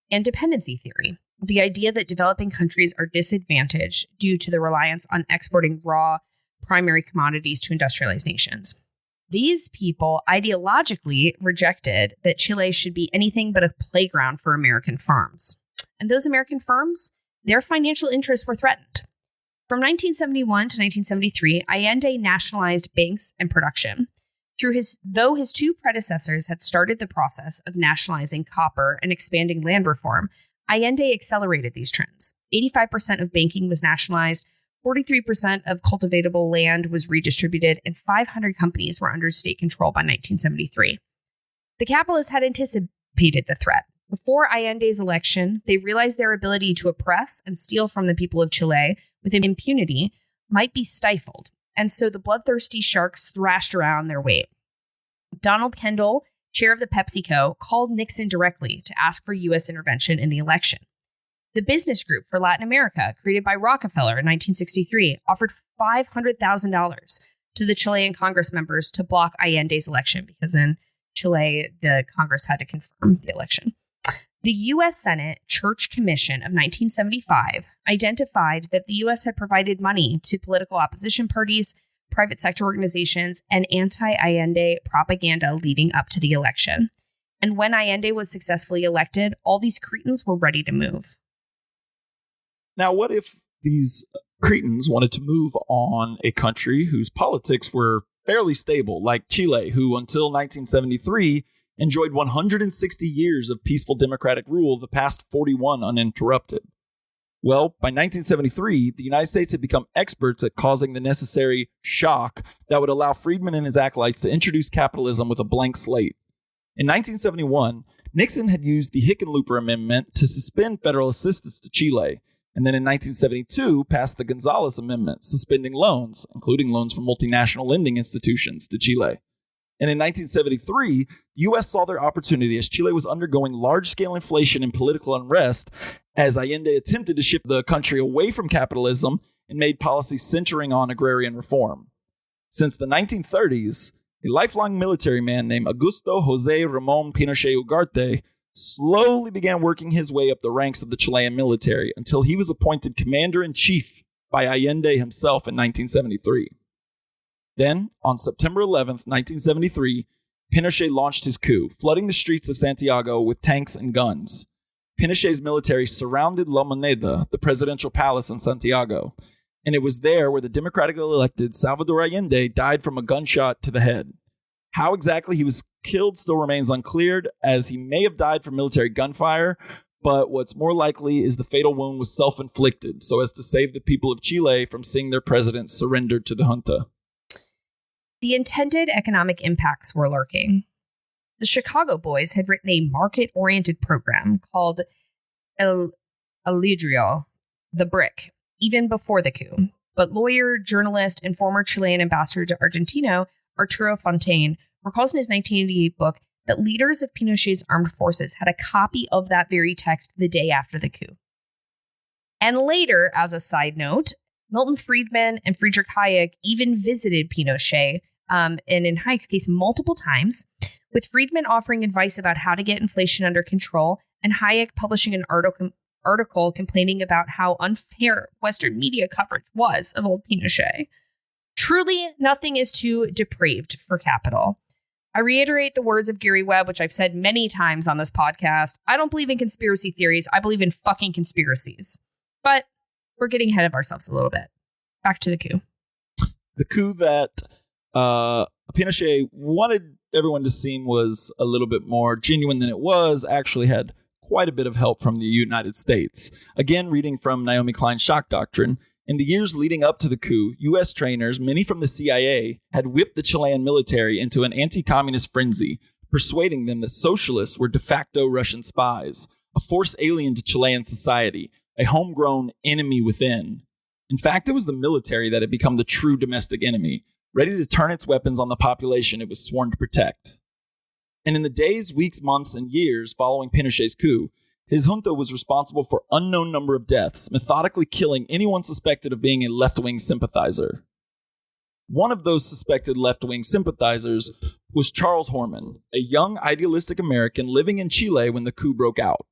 and dependency theory, the idea that developing countries are disadvantaged due to the reliance on exporting raw primary commodities to industrialized nations. These people ideologically rejected that Chile should be anything but a playground for American firms. And those American firms, their financial interests were threatened. From 1971 to 1973, Allende nationalized banks and production. Though his two predecessors had started the process of nationalizing copper and expanding land reform, Allende accelerated these trends. 85% of banking was nationalized, 43% of cultivatable land was redistributed, and 500 companies were under state control by 1973. The capitalists had anticipated the threat. Before Allende's election, they realized their ability to oppress and steal from the people of Chile with impunity might be stifled, and so the bloodthirsty sharks thrashed around their weight. Donald Kendall, chair of the PepsiCo, called Nixon directly to ask for U.S. intervention in the election. The Business Group for Latin America, created by Rockefeller in 1963, offered $500,000 to the Chilean Congress members to block Allende's election because in Chile, the Congress had to confirm the election. The U.S. Senate Church Commission of 1975 identified that the U.S. had provided money to political opposition parties, private sector organizations, and anti-Allende propaganda leading up to the election. And when Allende was successfully elected, all these Cretans were ready to move. Now, what if these Cretans wanted to move on a country whose politics were fairly stable, like Chile, who until 1973 enjoyed 160 years of peaceful democratic rule, the past 41 uninterrupted? Well, by 1973, the United States had become experts at causing the necessary shock that would allow Friedman and his acolytes to introduce capitalism with a blank slate. In 1971, Nixon had used the Hickenlooper Amendment to suspend federal assistance to Chile, and then in 1972 passed the Gonzales Amendment, suspending loans, including loans from multinational lending institutions, to Chile. And in 1973, the U.S. saw their opportunity as Chile was undergoing large-scale inflation and political unrest as Allende attempted to shift the country away from capitalism and made policies centering on agrarian reform. Since the 1930s, a lifelong military man named Augusto José Ramón Pinochet Ugarte slowly began working his way up the ranks of the Chilean military until he was appointed commander-in-chief by Allende himself in 1973. Then, on September 11th, 1973, Pinochet launched his coup, flooding the streets of Santiago with tanks and guns. Pinochet's military surrounded La Moneda, the presidential palace in Santiago, and it was there where the democratically elected Salvador Allende died from a gunshot to the head. How exactly he was killed still remains unclear, as he may have died from military gunfire, but what's more likely is the fatal wound was self-inflicted, so as to save the people of Chile from seeing their president surrender to the junta. The intended economic impacts were lurking. The Chicago boys had written a market-oriented program called El Ladrillo, the Brick, even before the coup. But lawyer, journalist, and former Chilean ambassador to Argentina, Arturo Fontaine, recalls in his 1988 book that leaders of Pinochet's armed forces had a copy of that very text the day after the coup. And later, as a side note, Milton Friedman and Friedrich Hayek even visited Pinochet, and in Hayek's case, multiple times, with Friedman offering advice about how to get inflation under control, and Hayek publishing an article complaining about how unfair Western media coverage was of old Pinochet. Truly, nothing is too depraved for capital. I reiterate the words of Gary Webb, which I've said many times on this podcast. I don't believe in conspiracy theories. I believe in fucking conspiracies. But we're getting ahead of ourselves a little bit. Back to the coup. The coup that Pinochet wanted everyone to seem was a little bit more genuine than it was actually had quite a bit of help from the United States. Again, reading from Naomi Klein's Shock Doctrine, in the years leading up to the coup, U.S. trainers, many from the CIA, had whipped the Chilean military into an anti-communist frenzy, persuading them that socialists were de facto Russian spies, a force alien to Chilean society, a homegrown enemy within. In fact, it was the military that had become the true domestic enemy, ready to turn its weapons on the population it was sworn to protect. And in the days, weeks, months, and years following Pinochet's coup, his junta was responsible for unknown number of deaths, methodically killing anyone suspected of being a left-wing sympathizer. One of those suspected left-wing sympathizers was Charles Horman, a young idealistic American living in Chile when the coup broke out.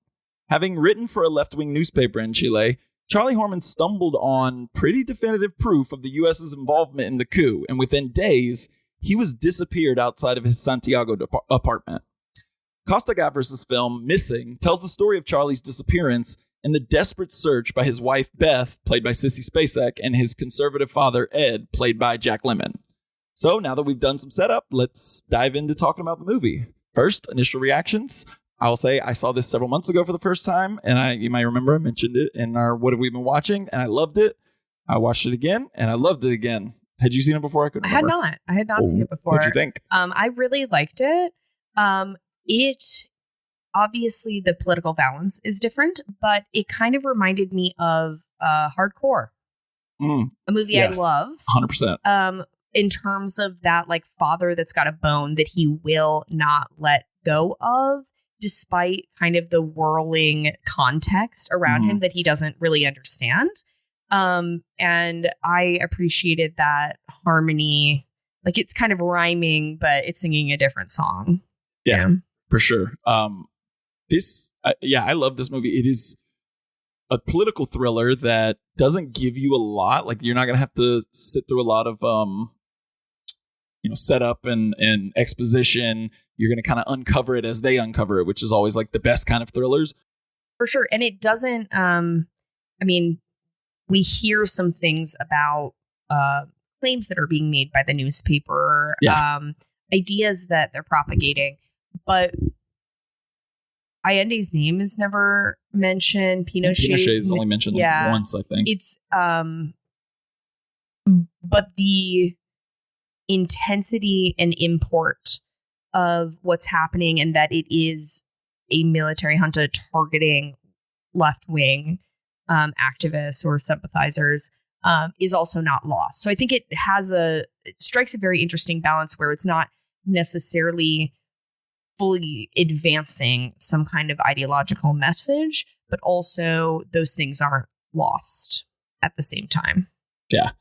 Having written for a left-wing newspaper in Chile, Charlie Horman stumbled on pretty definitive proof of the U.S.'s involvement in the coup, and within days, he was disappeared outside of his Santiago apartment. Costa-Gavras' film, Missing, tells the story of Charlie's disappearance and the desperate search by his wife, Beth, played by Sissy Spacek, and his conservative father, Ed, played by Jack Lemmon. So now that we've done some setup, let's dive into talking about the movie. First, initial reactions. I'll say I saw this several months ago for the first time, and you might remember I mentioned it in our What Have We Been Watching, and I loved it. I watched it again, and I loved it again. Had you seen it before? I had not seen it before. What'd you think? I really liked it. It obviously the political balance is different, but it kind of reminded me of Hardcore, a movie I love, 100%. In terms of that, like father that's got a bone that he will not let go of, despite kind of the whirling context around him that he doesn't really understand. And I appreciated that harmony. Like it's kind of rhyming, but it's singing a different song. Yeah. For sure. I love this movie. It is a political thriller that doesn't give you a lot. Like you're not going to have to sit through a lot of, setup and exposition. You're going to kind of uncover it as they uncover it, which is always like the best kind of thrillers. For sure. And it doesn't, we hear some things about claims that are being made by the newspaper, ideas that they're propagating. But Allende's name is never mentioned. Pinochet is only mentioned once, I think. It's but the intensity and import of what's happening, and that it is a military junta targeting left-wing activists or sympathizers is also not lost. So I think it strikes a very interesting balance where it's not necessarily fully advancing some kind of ideological message, but also those things aren't lost at the same time. Yeah.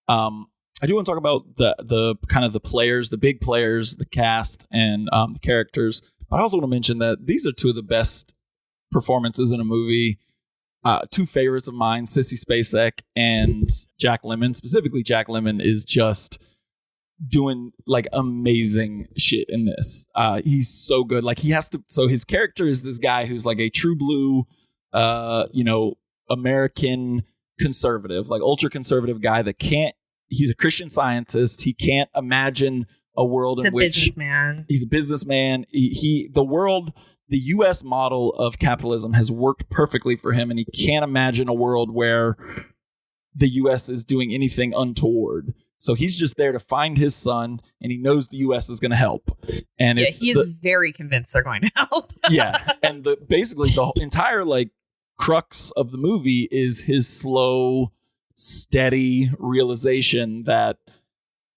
I do want to talk about the kind of the players, the big players, the cast, and the characters. But I also want to mention that these are two of the best performances in a movie. Two favorites of mine, Sissy Spacek and Jack Lemmon. Specifically, Jack Lemmon is just doing like amazing shit in this. He's so good. Like so his character is this guy who's like a true blue, American conservative, like ultra conservative guy that he's a Christian Scientist. He can't imagine a world in which he's a businessman. The U.S. model of capitalism has worked perfectly for him, and he can't imagine a world where the U.S. is doing anything untoward. So he's just there to find his son, and he knows the U.S. is going to help. And he is very convinced they're going to help. And basically the entire like crux of the movie is his slow, steady realization that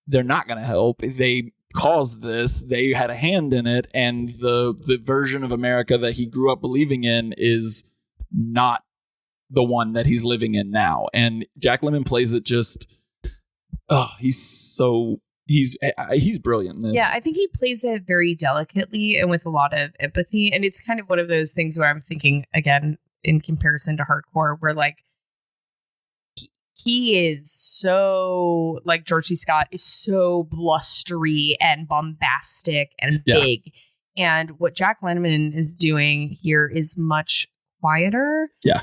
they're not going to help. They caused this. They had a hand in it, and the version of America that he grew up believing in is not the one that he's living in now. And Jack Lemmon plays it just. He's brilliant in this. Yeah, I think he plays it very delicately and with a lot of empathy. And it's kind of one of those things where I'm thinking, again, in comparison to Hardcore, where like he is so, like, George C. Scott is so blustery and bombastic and big. And what Jack Lemmon is doing here is much quieter. Yeah.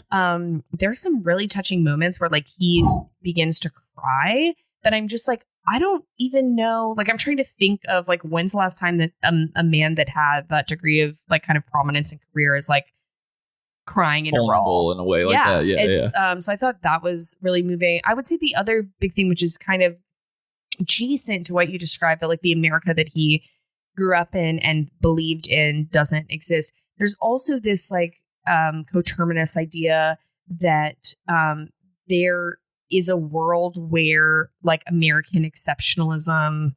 There's some really touching moments where, like, he begins to cry that I'm just like, I don't even know. Like, I'm trying to think of, like, when's the last time that a man that had that degree of, like, kind of prominence and career is, like, crying in vulnerable in a way like that. Yeah. So I thought that was really moving. I would say the other big thing, which is kind of adjacent to what you described, that, like, the America that he grew up in and believed in doesn't exist. There's also this, like, coterminous idea that there is a world where, like, American exceptionalism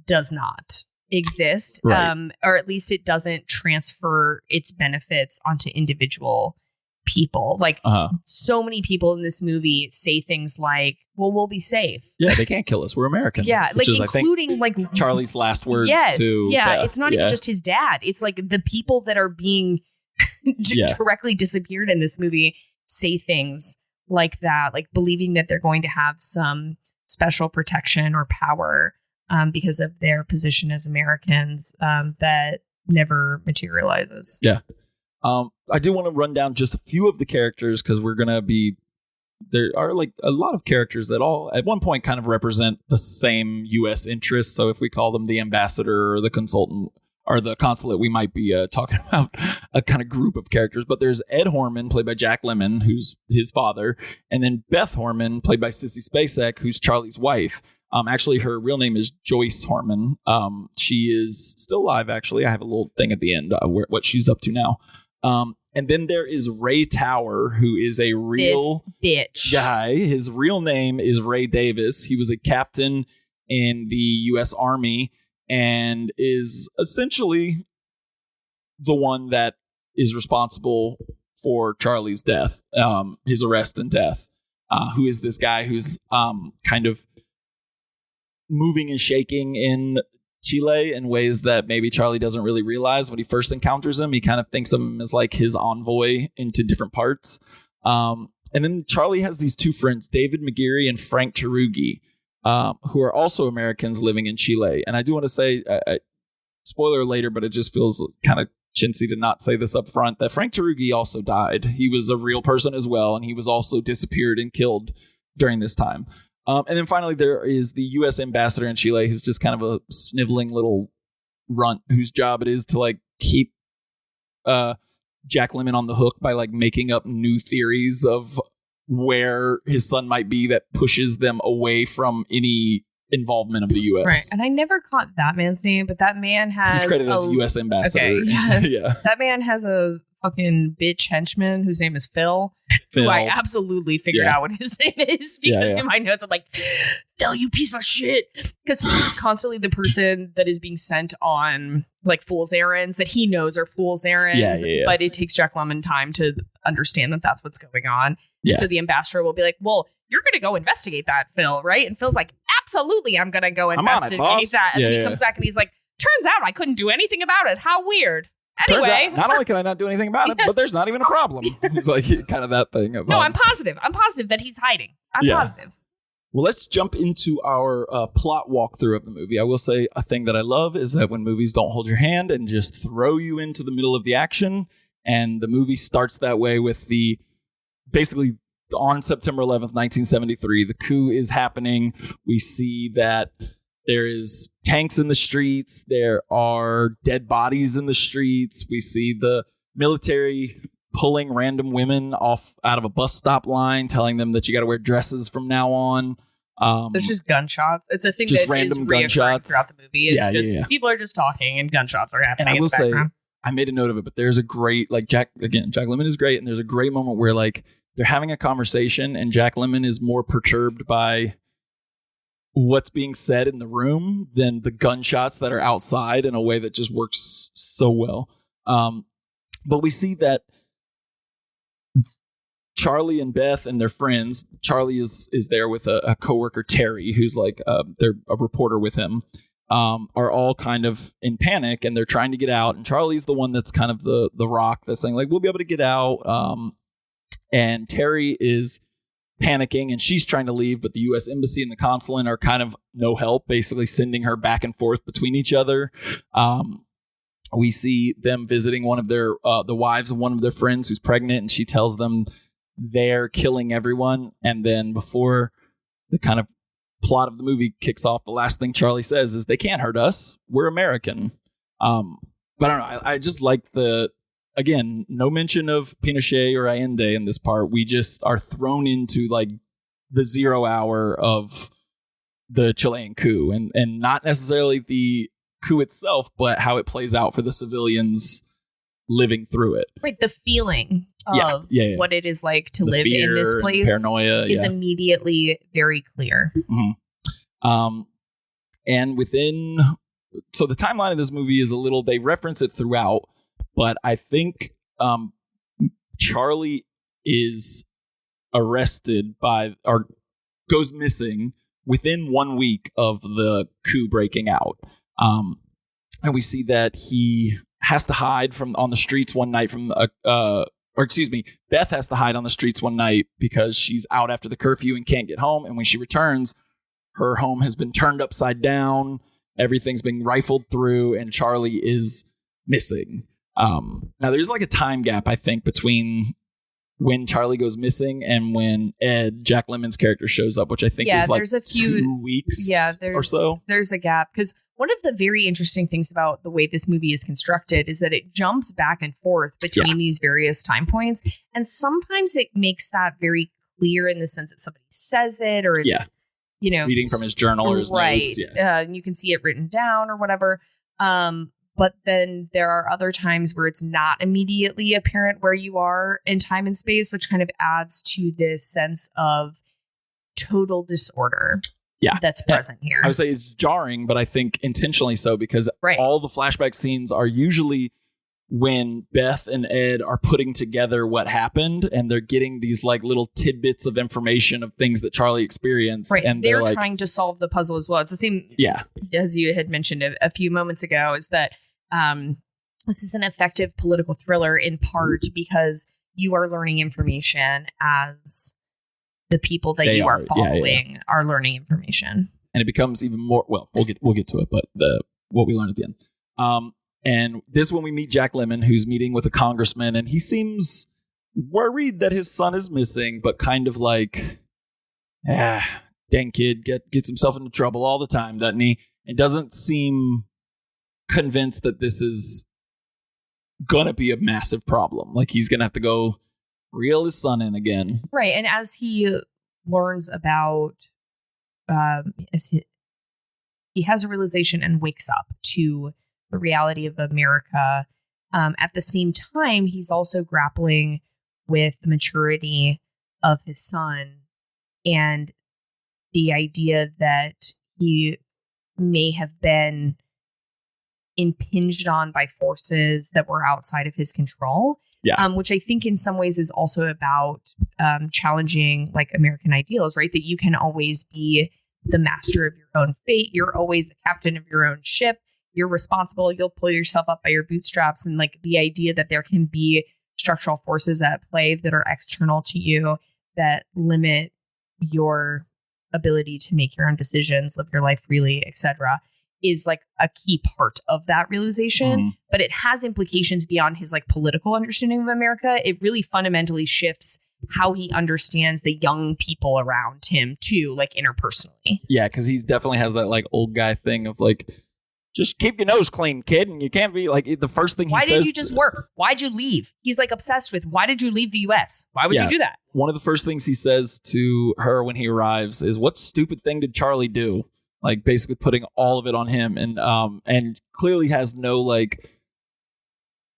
does not exist, right. Or at least it doesn't transfer its benefits onto individual people. Like, so many people in this movie say things like, well, we'll be safe. Yeah, they can't kill us. We're American. Yeah, like, is, including, like, Charlie's last words yes, to yeah, Beth. It's not even just his dad. It's, like, the people that are being directly disappeared in this movie say things like that, like believing that they're going to have some special protection or power because of their position as Americans that never materializes. Yeah. I do want to run down just a few of the characters because there are, like, a lot of characters that all at one point kind of represent the same U.S. interests. So if we call them the ambassador or the consultant or the consulate, we might be talking about a kind of group of characters. But there's Ed Horman, played by Jack Lemmon, who's his father, and then Beth Horman, played by Sissy Spacek, who's Charlie's wife. Actually, her real name is Joyce Horman. She is still alive, actually. I have a little thing at the end what she's up to now. And then there is Ray Tower, who is a real guy. His real name is Ray Davis. He was a captain in the U.S. Army and is essentially the one that is responsible for Charlie's death, his arrest and death, who is this guy who's kind of moving and shaking in Chile in ways that maybe Charlie doesn't really realize. When he first encounters him, he kind of thinks of him as, like, his envoy into different parts. And then Charlie has these two friends, David McGeary and Frank Tarugi, who are also Americans living in Chile. And I do want to say, spoiler later, but it just feels kind of chintzy to not say this up front, that Frank Tarugi also died. He was a real person as well, and he was also disappeared and killed during this time. And then finally, there is the U.S. ambassador in Chile, who's just kind of a sniveling little runt whose job it is to, like, keep Jack Lemmon on the hook by, like, making up new theories of where his son might be that pushes them away from any involvement of the U.S. Right. And I never caught that man's name, but that man has... He's credited as U.S. ambassador. Okay, yeah. Yeah. That man has a fucking bitch henchman whose name is Phil. Who I absolutely figured out what his name is because in my notes I'm like, Phil, you piece of shit. Because Phil is constantly the person that is being sent on, like, fool's errands that he knows are fool's errands. But it takes Jack Lemmon time to understand that that's what's going on. Yeah. So the ambassador will be like, well, you're going to go investigate that, Phil, right? And Phil's like, absolutely, I'm going to go investigate that. And then he comes back and he's like, turns out I couldn't do anything about it. How weird. Anyway, not only can I not do anything about it, but there's not even a problem. It's like kind of that thing. No, I'm positive. I'm positive that he's hiding. I'm positive. Well, let's jump into our plot walkthrough of the movie. I will say a thing that I love is that when movies don't hold your hand and just throw you into the middle of the action, and the movie starts that way with basically on September 11th, 1973, the coup is happening. We see that there is tanks in the streets. There are dead bodies in the streets. We see the military pulling random women off out of a bus stop line, telling them that you got to wear dresses from now on. There's just gunshots. It's a thing just that is reoccurring throughout the movie. It's people are just talking and gunshots are happening. And I will say, I made a note of it, but there's a great, like, Jack Lemmon is great. And there's a great moment where, like, they're having a conversation and Jack Lemmon is more perturbed by what's being said in the room than the gunshots that are outside in a way that just works so well. But we see that Charlie and Beth and their friends, Charlie is there with a coworker, Terry, who's like, they're a reporter with him, are all kind of in panic and they're trying to get out. And Charlie's the one that's kind of the rock that's saying, like, we'll be able to get out. And Terry is panicking, and she's trying to leave, but the U.S. Embassy and the consulate are kind of no help, basically sending her back and forth between each other. We see them visiting one of their the wives of one of their friends who's pregnant, and she tells them they're killing everyone. And then before the kind of plot of the movie kicks off, the last thing Charlie says is, "They can't hurt us. We're American." But I don't know. I just like again, no mention of Pinochet or Allende in this part. We just are thrown into like the 0 hour of the Chilean coup, and not necessarily the coup itself, but how it plays out for the civilians living through it. Right. The feeling of what it is like to live in this place, paranoia, is immediately very clear. Mm-hmm. And so the timeline of this movie is they reference it throughout, but I think Charlie is arrested or goes missing within 1 week of the coup breaking out. And we see that he has to hide on the streets one night Beth has to hide on the streets one night because she's out after the curfew and can't get home. And when she returns, her home has been turned upside down. Everything's been rifled through, and Charlie is missing. Now, there's like a time gap, I think, between when Charlie goes missing and when Ed, Jack Lemmon's character, shows up, which I think is like there's a few 2 weeks or so. There's a gap, because one of the very interesting things about the way this movie is constructed is that it jumps back and forth between these various time points. And sometimes it makes that very clear in the sense that somebody says it, or it's, reading from his journal or his notes. You can see it written down or whatever. But then there are other times where it's not immediately apparent where you are in time and space, which kind of adds to this sense of total disorder that's present here. I would say it's jarring, but I think intentionally so, because all the flashback scenes are usually when Beth and Ed are putting together what happened, and they're getting these like little tidbits of information of things that Charlie experienced. Right. And they're trying to solve the puzzle as well. It's the same as you had mentioned a few moments ago, is that this is an effective political thriller in part because you are learning information as the people that you are following are learning information. And it becomes even more, well, we'll get to it, but what we learn at the end. And this when we meet Jack Lemmon, who's meeting with a congressman, and he seems worried that his son is missing, but kind of like, dang kid, gets himself into trouble all the time, doesn't he? And doesn't seem convinced that this is gonna be a massive problem. Like he's gonna have to go reel his son in again. Right. And as he learns about, he has a realization and wakes up to the reality of America. At the same time, he's also grappling with the maturity of his son and the idea that he may have been impinged on by forces that were outside of his control. Which I think in some ways is also about challenging like American ideals, right? That you can always be the master of your own fate. You're always the captain of your own ship. You're responsible. You'll pull yourself up by your bootstraps. And like the idea that there can be structural forces at play that are external to you that limit your ability to make your own decisions, live your life freely, etc., is like a key part of that realization. But it has implications beyond his like political understanding of America. It really fundamentally shifts how he understands the young people around him too, like interpersonally. Yeah, because he definitely has that like old guy thing of like, just keep your nose clean, kid, and you can't be like the first thing he says. Why did you just work? Why'd you leave? He's like obsessed with why did you leave the U.S.? Why would you do that? One of the first things he says to her when he arrives is, "What stupid thing did Charlie do?" Like basically putting all of it on him, and clearly has no like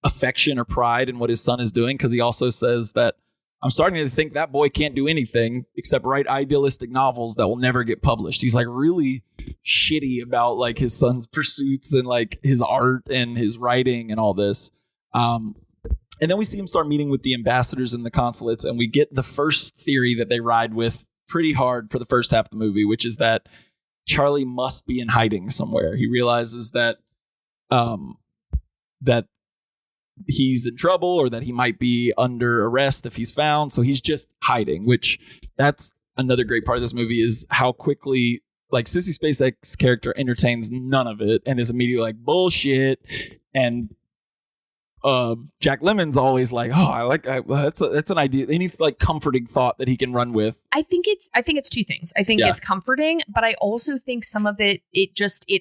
affection or pride in what his son is doing, because he also says that, "I'm starting to think that boy can't do anything except write idealistic novels that will never get published." He's like really shitty about like his son's pursuits and like his art and his writing and all this. And then we see him start meeting with the ambassadors and the consulates, and we get the first theory that they ride with pretty hard for the first half of the movie, which is that Charlie must be in hiding somewhere. He realizes that that he's in trouble or that he might be under arrest if he's found. So he's just hiding, which that's another great part of this movie is how quickly like Sissy Spacek's character entertains none of it and is immediately like bullshit. And Jack Lemmon's always like, oh, that's an idea. Any like comforting thought that he can run with. I think it's two things. I think it's comforting, but I also think some of it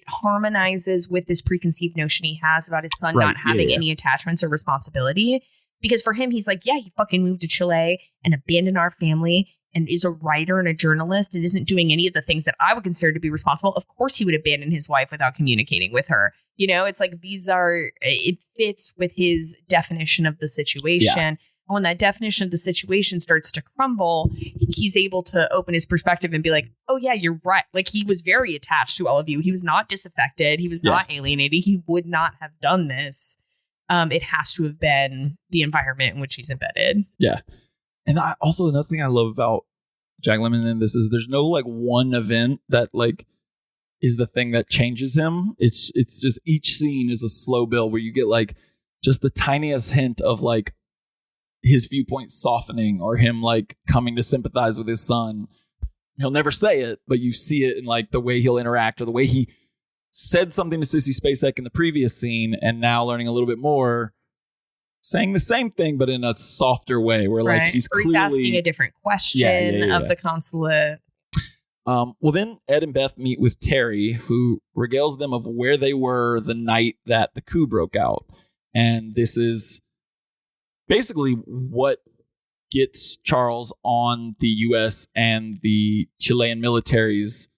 harmonizes with this preconceived notion he has about his son not having any attachments or responsibility. Because for him, he's like, yeah, he fucking moved to Chile and abandoned our family and is a writer and a journalist and isn't doing any of the things that I would consider to be responsible. Of course, he would abandon his wife without communicating with her. You know, it's like it fits with his definition of the situation. Yeah. And when that definition of the situation starts to crumble, he's able to open his perspective and be like, oh, yeah, you're right. Like he was very attached to all of you. He was not disaffected. He was not alienated. He would not have done this. It has to have been the environment in which he's embedded. Yeah. And also another thing I love about Jack Lemmon in this is there's no like one event that like is the thing that changes him. It's just each scene is a slow build where you get like just the tiniest hint of like his viewpoint softening or him like coming to sympathize with his son. He'll never say it, but you see it in like the way he'll interact or the way he said something to Sissy Spacek in the previous scene and now learning a little bit more. Saying the same thing, but in a softer way, where like he's asking a different question of the consulate. Well, then Ed and Beth meet with Terry, who regales them of where they were the night that the coup broke out, and this is basically what gets Charles on the U.S. and the Chilean military's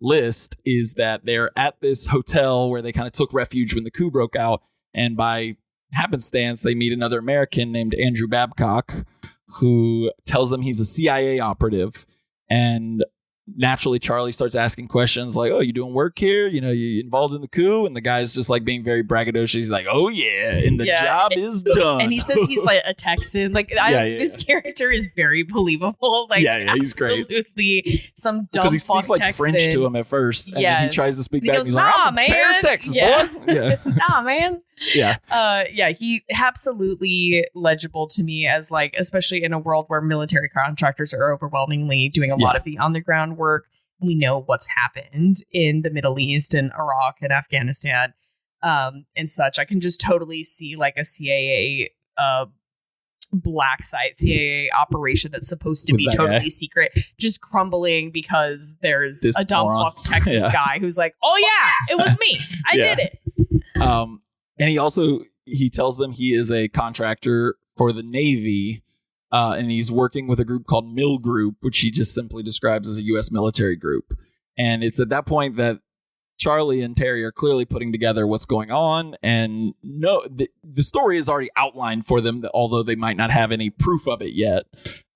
list. Is that they're at this hotel where they kind of took refuge when the coup broke out, and by happenstance, they meet another American named Andrew Babcock, who tells them he's a CIA operative. And naturally, Charlie starts asking questions like, oh, you doing work here? You know, you involved in the coup? And the guy's just like being very braggadocious. He's like, oh, yeah. And the job is done. And he says he's like a Texan. Like, this character is very believable. Like, he's great. Absolutely some dumb fuck Texan. Because he speaks like French to him at first. And then he tries to speak back. And he's like, I'm from Paris, Texas, boy. Yeah. Nah, man. Yeah. He absolutely legible to me as like, especially in a world where military contractors are overwhelmingly doing a lot of the on the ground work. We know what's happened in the Middle East and Iraq and Afghanistan and such. I can just totally see like a CIA black site CIA operation that's supposed to be totally secret just crumbling because there's this a dumb fuck Texas guy who's like, oh yeah, it was me. I did it. And he tells them he is a contractor for the Navy, and he's working with a group called Mill Group, which he just simply describes as a U.S. military group. And it's at that point that Charlie and Terry are clearly putting together what's going on. And the story is already outlined for them, although they might not have any proof of it yet.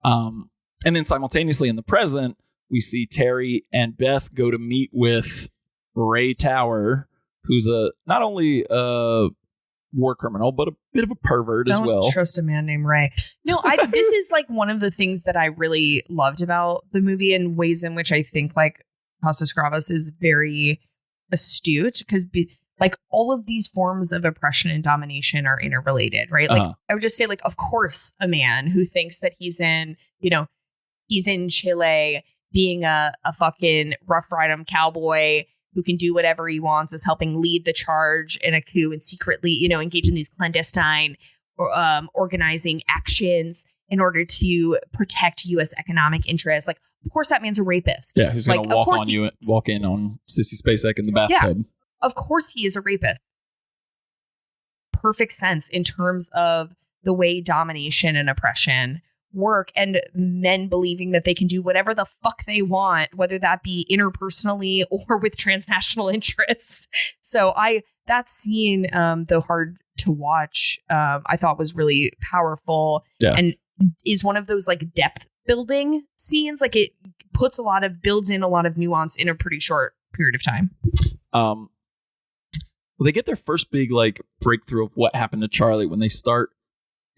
And then simultaneously in the present, we see Terry and Beth go to meet with Ray Tower, who's not only a war criminal, but a bit of a pervert as well. Don't trust a man named Ray. No, this is like one of the things that I really loved about the movie and ways in which I think like Costa-Gavras is very astute because like all of these forms of oppression and domination are interrelated, right? Like I would just say like, of course, a man who thinks that he's in Chile being a fucking rough rider cowboy who can do whatever he wants is helping lead the charge in a coup and secretly, engage in these clandestine organizing actions in order to protect U.S. economic interests. Like, of course, that man's a rapist. Yeah, who's going to walk in on Sissy Spacek in the bathtub. Yeah, of course he is a rapist. Perfect sense in terms of the way domination and oppression work and men believing that they can do whatever the fuck they want, whether that be interpersonally or with transnational interests. So that scene, though hard to watch, I thought was really powerful and is one of those like depth building scenes. Like it builds in a lot of nuance in a pretty short period of time. Well, they get their first big like breakthrough of what happened to Charlie when they start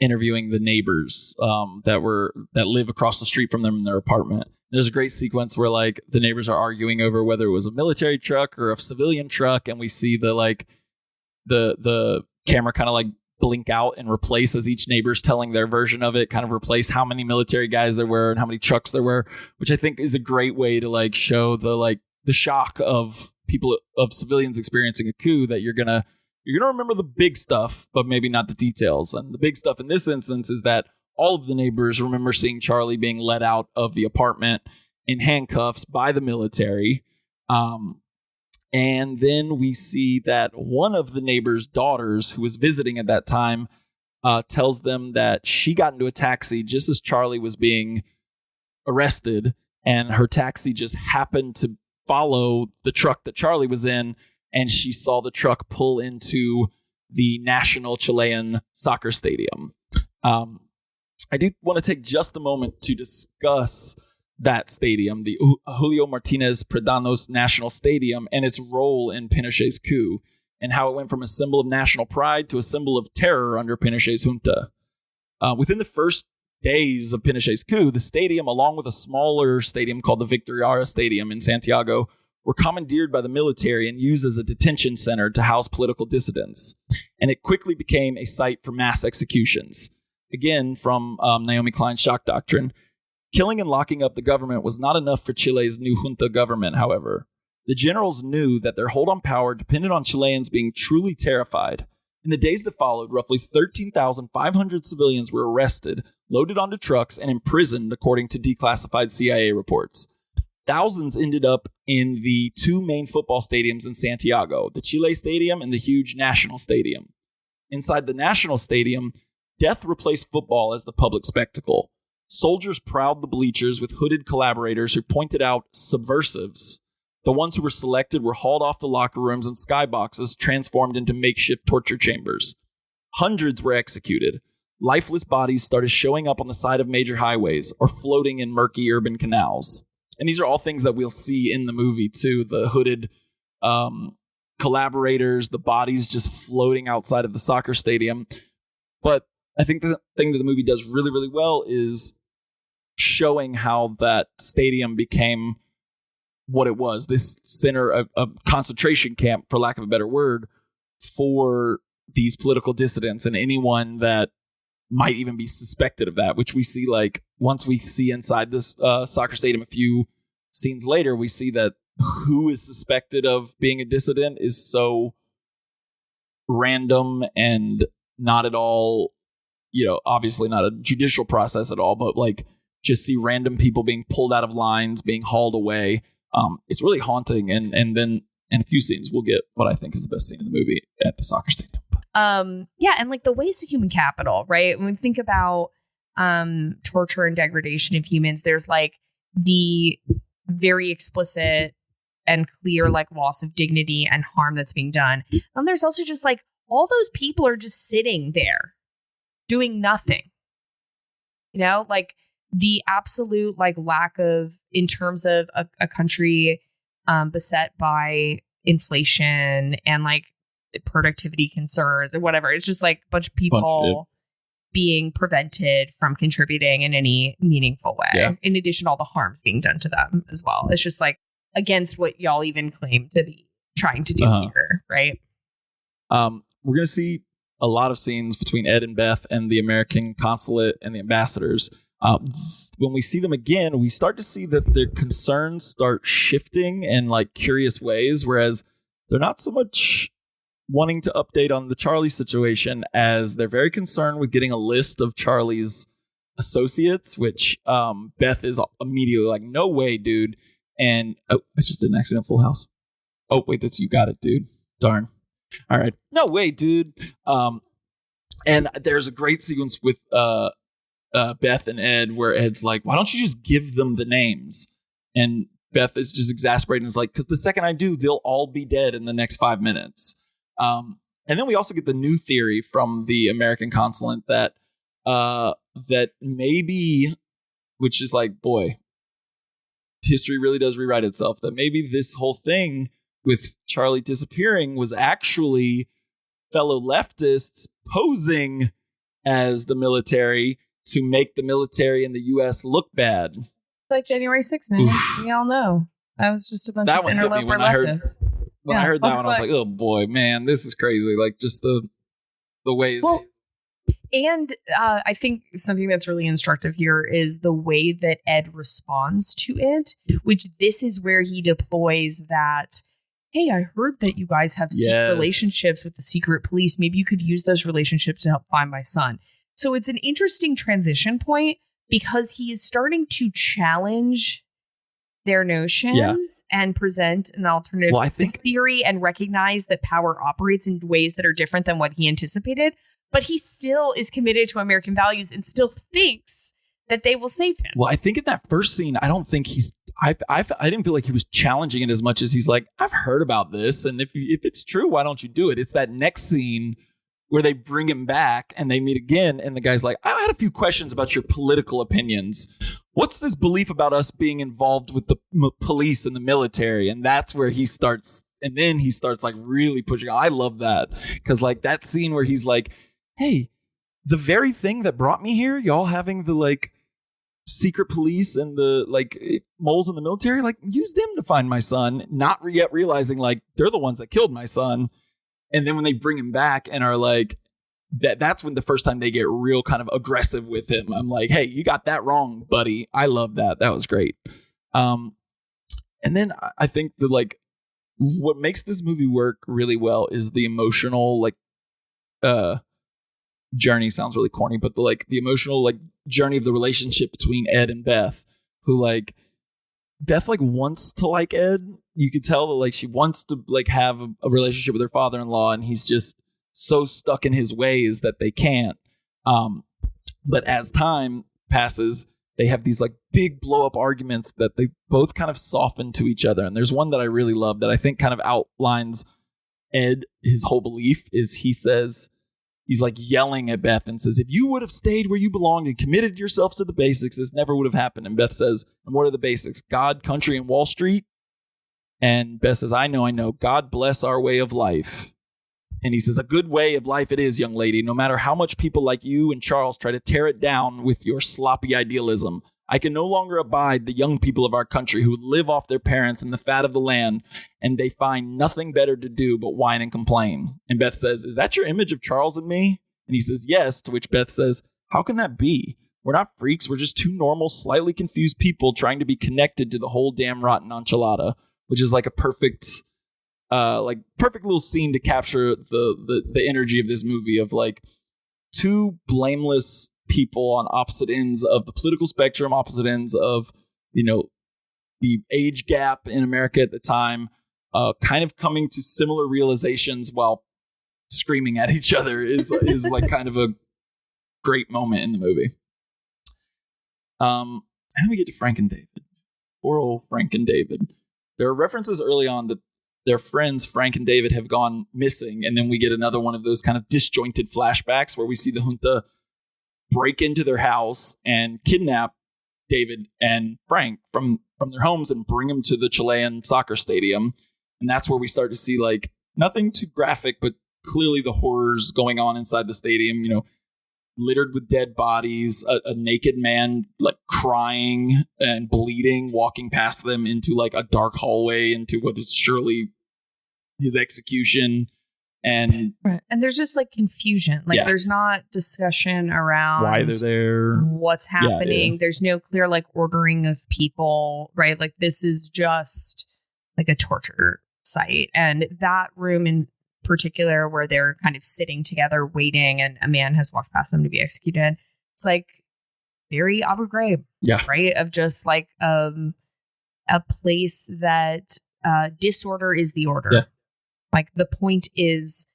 interviewing the neighbors that live across the street from them in their apartment. There's a great sequence where like the neighbors are arguing over whether it was a military truck or a civilian truck, and we see the camera kind of like blink out and replace as each neighbor's telling their version of it, kind of replace how many military guys there were and how many trucks there were, which I think is a great way to like show the shock of people, of civilians experiencing a coup, that you're gonna remember the big stuff, but maybe not the details. And the big stuff in this instance is that all of the neighbors remember seeing Charlie being let out of the apartment in handcuffs by the military. And then we see that one of the neighbor's daughters, who was visiting at that time, tells them that she got into a taxi just as Charlie was being arrested, and her taxi just happened to follow the truck that Charlie was in, and she saw the truck pull into the national Chilean soccer stadium. I do want to take just a moment to discuss that stadium, the Julio Martinez Pradanos National Stadium, and its role in Pinochet's coup, and how it went from a symbol of national pride to a symbol of terror under Pinochet's junta. Within the first days of Pinochet's coup, the stadium, along with a smaller stadium called the Victoriara Stadium in Santiago, were commandeered by the military and used as a detention center to house political dissidents. And it quickly became a site for mass executions. Again, from Naomi Klein's shock doctrine. Killing and locking up the government was not enough for Chile's new junta government, however. The generals knew that their hold on power depended on Chileans being truly terrified. In the days that followed, roughly 13,500 civilians were arrested, loaded onto trucks, and imprisoned, according to declassified CIA reports. Thousands ended up in the two main football stadiums in Santiago, the Chile Stadium and the huge National Stadium. Inside the National Stadium, death replaced football as the public spectacle. Soldiers prowled the bleachers with hooded collaborators who pointed out subversives. The ones who were selected were hauled off to locker rooms and skyboxes, transformed into makeshift torture chambers. Hundreds were executed. Lifeless bodies started showing up on the side of major highways or floating in murky urban canals. And these are all things that we'll see in the movie, too. The hooded collaborators, the bodies just floating outside of the soccer stadium. But I think the thing that the movie does really, really well is showing how that stadium became what it was, this center of concentration camp, for lack of a better word, for these political dissidents and anyone that might even be suspected of that, which we see, like, once we see inside this soccer stadium a few scenes later, we see that who is suspected of being a dissident is so random and not at all, obviously not a judicial process at all, but like just see random people being pulled out of lines, being hauled away. It's really haunting. And then in a few scenes, we'll get what I think is the best scene in the movie at the soccer stadium. Yeah. And like the waste of human capital, right? When we think about torture and degradation of humans, there's like the very explicit and clear like loss of dignity and harm that's being done. And there's also just like all those people are just sitting there doing nothing, like the absolute like lack of, in terms of a country beset by inflation and like productivity concerns or whatever. It's just like a bunch of people being prevented from contributing in any meaningful way, in addition to all the harms being done to them as well. It's just like against what y'all even claim to be trying to do here, right? We're going to see a lot of scenes between Ed and Beth and the American consulate and the ambassadors. When we see them again, we start to see that their concerns start shifting in like curious ways, whereas they're not so much wanting to update on the Charlie situation as they're very concerned with getting a list of Charlie's associates, which Beth is immediately like, no way, dude. And I just did an accident Full House. Oh, wait, that's You Got It, dude. Darn. All right. No way, dude. And there's a great sequence with Beth and Ed where Ed's like, why don't you just give them the names? And Beth is just exasperated and is like, because the second I do, they'll all be dead in the next 5 minutes. And then we also get the new theory from the American consulate that maybe, which is like, boy, history really does rewrite itself, that maybe this whole thing with Charlie disappearing was actually fellow leftists posing as the military to make the military in the U.S. look bad. It's like January 6th, man. We all know. That was just a bunch of interloper leftists. When I heard that one, I was like, oh boy, man, this is crazy. Like just the ways And I think something that's really instructive here is the way that Ed responds to it, which this is where he deploys that, hey, I heard that you guys have relationships with the secret police. Maybe you could use those relationships to help find my son. So it's an interesting transition point because he is starting to challenge their notions and present an alternative theory and recognize that power operates in ways that are different than what he anticipated. But he still is committed to American values and still thinks that they will save him. Well, I think in that first scene, I don't think I didn't feel like he was challenging it as much as he's like, I've heard about this. And if it's true, why don't you do it? It's that next scene where they bring him back and they meet again. And the guy's like, I had a few questions about your political opinions. What's this belief about us being involved with the police and the military? And that's where he starts. And then he starts like really pushing. I love that. Because like that scene where he's like, hey, the very thing that brought me here, y'all having the like secret police and the like moles in the military, like use them to find my son, not yet realizing like they're the ones that killed my son. And then when they bring him back and are like, that's when the first time they get real kind of aggressive with him. I'm like, hey, you got that wrong, buddy. I love that. That was great. And then I think the like what makes this movie work really well is the emotional like journey. Sounds really corny, but the emotional like journey of the relationship between Ed and Beth, who like Beth like wants to like Ed. You could tell that like she wants to like have a relationship with her father-in-law, and he's just so stuck in his ways that they can't. But as time passes, they have these like big blow up arguments that they both kind of soften to each other. And there's one that I really love that I think kind of outlines Ed. His whole belief is he says, he's like yelling at Beth and says, if you would have stayed where you belonged and committed yourselves to the basics, this never would have happened. And Beth says, and what are the basics? God, country, and Wall Street. And Beth says, I know. God bless our way of life. And he says, a good way of life it is, young lady, no matter how much people like you and Charles try to tear it down with your sloppy idealism. I can no longer abide the young people of our country who live off their parents and the fat of the land, and they find nothing better to do but whine and complain. And Beth says, is that your image of Charles and me? And he says, yes, to which Beth says, how can that be? We're not freaks. We're just two normal, slightly confused people trying to be connected to the whole damn rotten enchilada, which is like a perfect little scene to capture the energy of this movie of like two blameless people on opposite ends of the political spectrum, opposite ends of, you know, the age gap in America at the time, kind of coming to similar realizations while screaming at each other is like kind of a great moment in the movie. And then we get to Frank and David. Poor old Frank and David. There are references early on that their friends, Frank and David, have gone missing. And then we get another one of those kind of disjointed flashbacks where we see the junta break into their house and kidnap David and Frank from their homes and bring them to the Chilean soccer stadium. And that's where we start to see like nothing too graphic, but clearly the horrors going on inside the stadium, you know, littered with dead bodies, a naked man like crying and bleeding, walking past them into like a dark hallway into what is surely his execution. And there's just like confusion. Like there's not discussion around why they're there, what's happening. There's no clear like ordering of people, right? Like this is just like a torture site. And that room in particular where they're kind of sitting together waiting and a man has walked past them to be executed, it's like very Abu Ghraib, right? Of just like a place that disorder is the order. Like the point is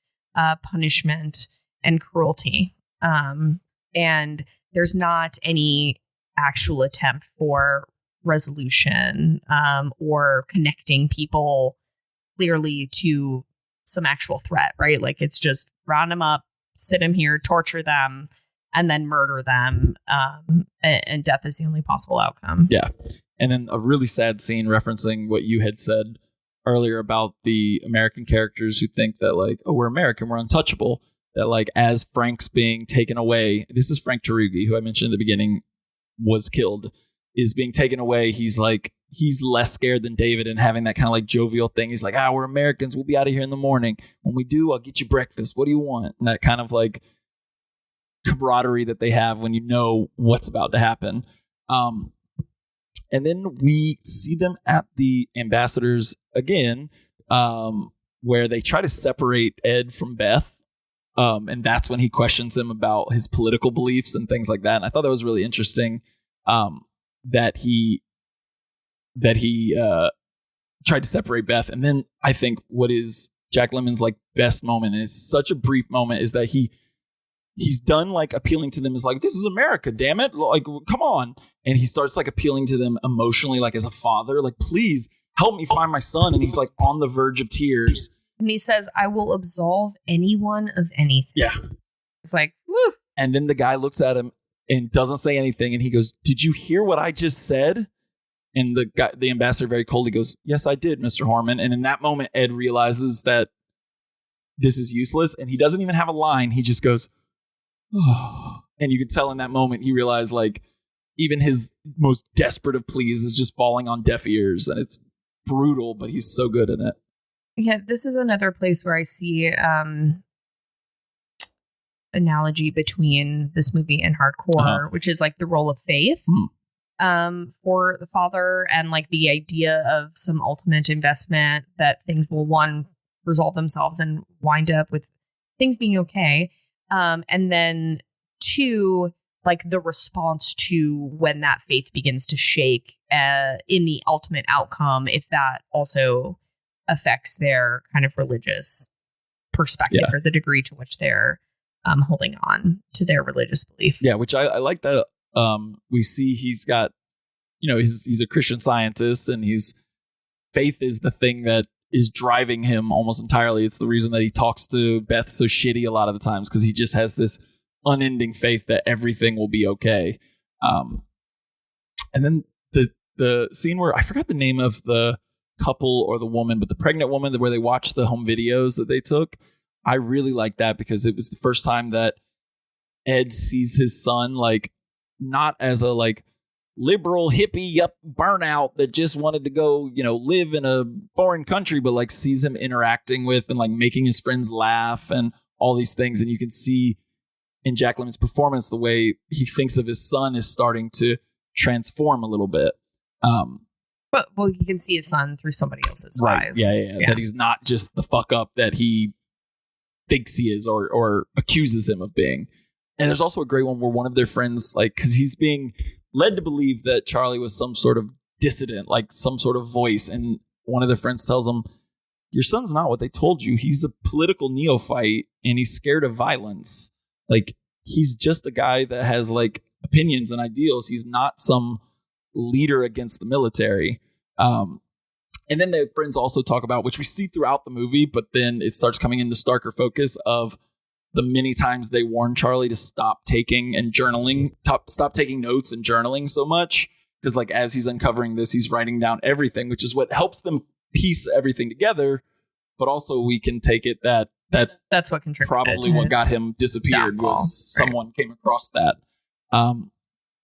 punishment and cruelty, and there's not any actual attempt for resolution or connecting people clearly to some actual threat, right? Like it's just round them up, sit them here, torture them, and then murder them. And death is the only possible outcome. Yeah. And then a really sad scene referencing what you had said earlier about the American characters who think that like, oh, we're American, we're untouchable. That like as Frank's being taken away, this is Frank Tarugi, who I mentioned in the beginning was killed, is being taken away. He's like, he's less scared than David and having that kind of like jovial thing. He's like, we're Americans. We'll be out of here in the morning. When we do, I'll get you breakfast. What do you want? And that kind of like camaraderie that they have when you know what's about to happen. And then we see them at the ambassadors again, where they try to separate Ed from Beth. And that's when he questions him about his political beliefs and things like that. And I thought that was really interesting, that he tried to separate Beth. And then I think what is Jack Lemmon's like best moment, and it's such a brief moment, is that he's done like appealing to them as like, this is America, damn it, like come on. And he starts like appealing to them emotionally, like as a father, like please help me find my son. And he's like on the verge of tears. And he says, I will absolve anyone of anything. Yeah. It's like, woo. And then the guy looks at him and doesn't say anything. And he goes, did you hear what I just said? And the ambassador very coldly goes, yes, I did, Mr. Horman. And in that moment, Ed realizes that this is useless. And he doesn't even have a line. He just goes, oh. And you can tell in that moment, he realized like even his most desperate of pleas is just falling on deaf ears. And it's brutal, but he's so good in it. Yeah, this is another place where I see analogy between this movie and hardcore, which is like the role of faith for the father, and like the idea of some ultimate investment that things will, one, resolve themselves and wind up with things being okay. And then two, like the response to when that faith begins to shake in the ultimate outcome, if that also affects their kind of religious perspective or the degree to which they're holding on to their religious belief. Yeah, which I like that we see he's got, he's a Christian Scientist, and faith is the thing that is driving him almost entirely. It's the reason that he talks to Beth so shitty a lot of the times, because he just has this unending faith that everything will be okay. And then the scene where I forgot the name of the couple or the woman, but the pregnant woman, where they watch the home videos that they took. I really like that, because it was the first time that Ed sees his son like not as a like liberal hippie burnout that just wanted to go live in a foreign country, but like sees him interacting with and like making his friends laugh and all these things. And you can see in Jack Lemmon's performance the way he thinks of his son is starting to transform a little bit. But you can see his son through somebody else's eyes. Yeah. That he's not just the fuck up that he thinks he is or accuses him of being. And there's also a great one where one of their friends, like, because he's being led to believe that Charlie was some sort of dissident, like some sort of voice. And one of their friends tells him, your son's not what they told you. He's a political neophyte and he's scared of violence. Like, he's just a guy that has like opinions and ideals. He's not some leader against the military. And then their friends also talk about, which we see throughout the movie, but then it starts coming into starker focus of the many times they warn Charlie to stop taking notes and journaling so much. Because like as he's uncovering this, he's writing down everything, which is what helps them piece everything together. But also we can take it that's what contributed. Probably what got him disappeared was someone came across that.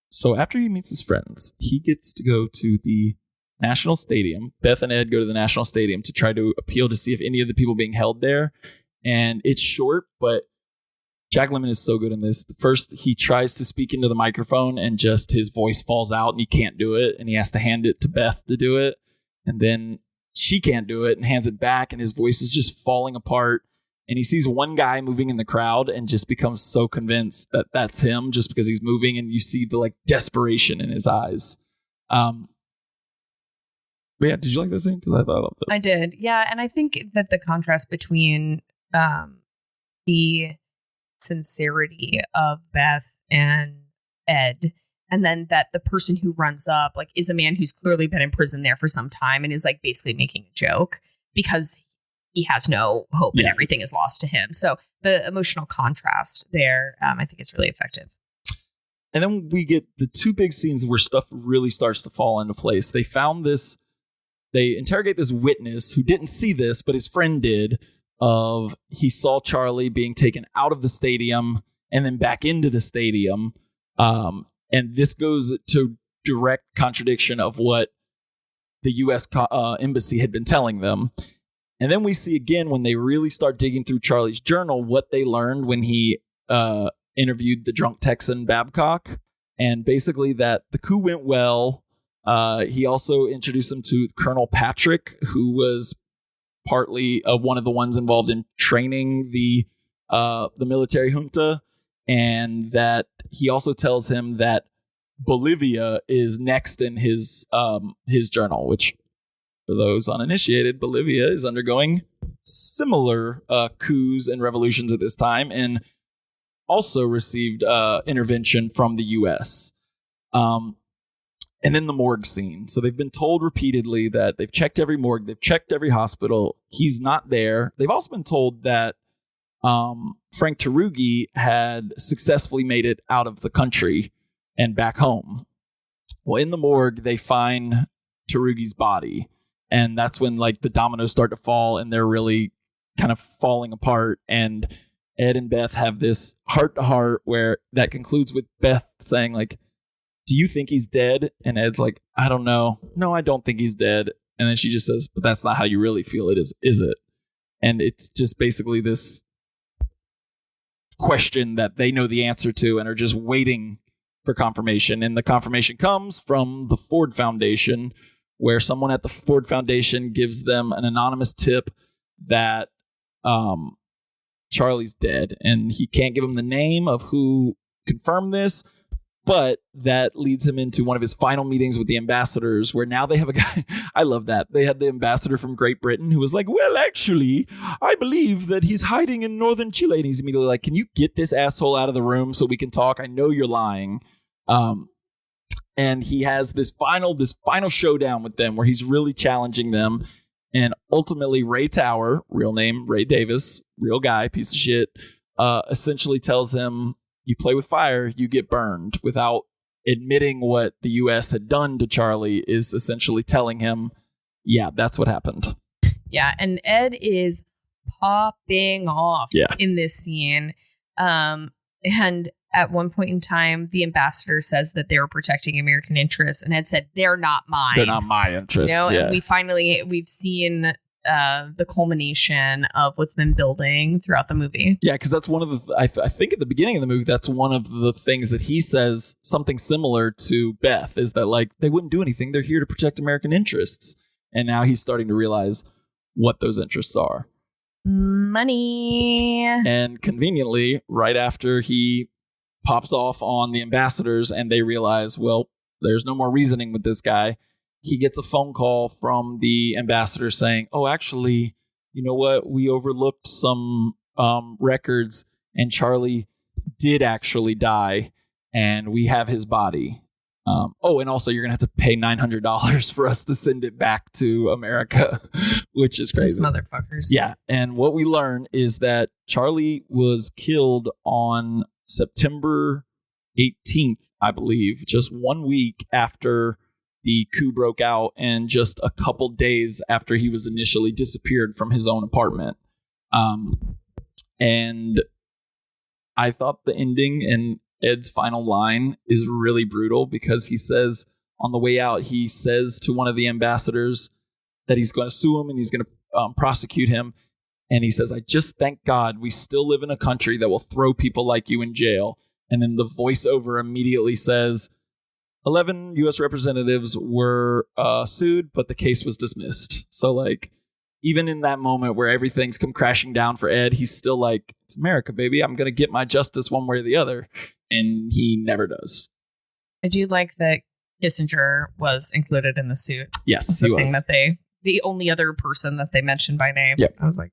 So after he meets his friends, he gets to go to the National Stadium. Beth and Ed go to the National Stadium to try to appeal to see if any of the people being held there. And it's short, but Jack Lemmon is so good in this. First, he tries to speak into the microphone and just his voice falls out and he can't do it. And he has to hand it to Beth to do it. And then she can't do it and hands it back. And his voice is just falling apart. And he sees one guy moving in the crowd and just becomes so convinced that that's him just because he's moving. And you see the like desperation in his eyes. But yeah, did you like that scene? Because I thought I loved it. I did. Yeah. And I think that the contrast between the sincerity of Beth and Ed, and then that the person who runs up like is a man who's clearly been in prison there for some time and is like basically making a joke because he has no hope and everything is lost to him. So the emotional contrast there, I think is really effective. And then we get the two big scenes where stuff really starts to fall into place. They interrogate this witness who didn't see this, but his friend did. He saw Charlie being taken out of the stadium and then back into the stadium. And this goes to direct contradiction of what the U.S. embassy had been telling them. And then we see again when they really start digging through Charlie's journal what they learned when he interviewed the drunk Texan Babcock, and basically that the coup went well. He also introduced him to Colonel Patrick, who was partly one of the ones involved in training the military junta, and that he also tells him that Bolivia is next in his journal, which, for those uninitiated, Bolivia is undergoing similar coups and revolutions at this time, and also received intervention from the U.S. And then the morgue scene. So they've been told repeatedly that they've checked every morgue, they've checked every hospital. He's not there. They've also been told that Frank Tarugi had successfully made it out of the country and back home. Well, in the morgue, they find Tarugi's body. And that's when like the dominoes start to fall and they're really kind of falling apart. And Ed and Beth have this heart-to-heart where that concludes with Beth saying like, do you think he's dead? And Ed's like, I don't know. No, I don't think he's dead. And then she just says, but that's not how you really feel it is it? And it's just basically this question that they know the answer to and are just waiting for confirmation. And the confirmation comes from the Ford Foundation, where someone at the Ford Foundation gives them an anonymous tip that Charlie's dead. And he can't give them the name of who confirmed this, but that leads him into one of his final meetings with the ambassadors, where now they have a guy. I love that. They had the ambassador from Great Britain who was like, well, actually, I believe that he's hiding in northern Chile. And he's immediately like, can you get this asshole out of the room so we can talk? I know you're lying. And he has this final showdown with them where he's really challenging them. And ultimately, Ray Tower, real name, Ray Davis, real guy, piece of shit, essentially tells him, you play with fire, you get burned, without admitting what the U.S. had done to Charlie, is essentially telling him, yeah, that's what happened. Yeah, and Ed is popping off in this scene. And at one point in time, the ambassador says that they were protecting American interests, and Ed said, they're not mine. They're not my interests. You know, and we've seen the culmination of what's been building throughout the movie. Yeah, because that's one of the, I think at the beginning of the movie, that's one of the things that he says, something similar to Beth, is that like, they wouldn't do anything. They're here to protect American interests. And now he's starting to realize what those interests are. Money. And conveniently, right after he pops off on the ambassadors and they realize, well, there's no more reasoning with this guy, he gets a phone call from the ambassador saying, oh, actually, you know what? We overlooked some records and Charlie did actually die and we have his body. And also you're going to have to pay $900 for us to send it back to America, which is crazy. Those motherfuckers. Yeah. And what we learn is that Charlie was killed on September 18th, I believe, just 1 week after the coup broke out and just a couple days after he was initially disappeared from his own apartment. And I thought the ending and Ed's final line is really brutal, because he says on the way out, he says to one of the ambassadors that he's going to sue him and he's going to prosecute him. And he says, I just thank God we still live in a country that will throw people like you in jail. And then the voiceover immediately says, 11 U.S. representatives were sued, but the case was dismissed. So, like, even in that moment where everything's come crashing down for Ed, he's still like, it's America, baby. I'm going to get my justice one way or the other. And he never does. I do like that Kissinger was included in the suit. Yes, he was. The only other person that they mentioned by name. Yep. I was like,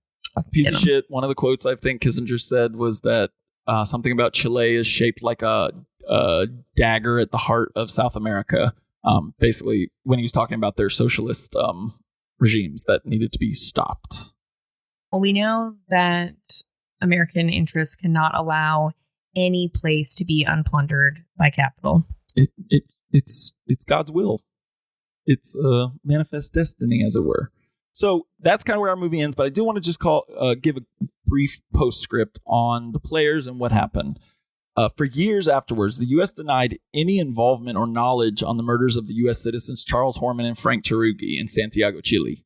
piece of shit. One of the quotes I think Kissinger said was that something about Chile is shaped like a dagger at the heart of South America. Basically, when he was talking about their socialist regimes that needed to be stopped. Well, we know that American interests cannot allow any place to be unplundered by capital. It's God's will. It's a manifest destiny, as it were. So that's kind of where our movie ends. But I do want to just give a brief postscript on the players and what happened. For years afterwards, the U.S. denied any involvement or knowledge on the murders of the U.S. citizens Charles Horman and Frank Tarugi in Santiago, Chile.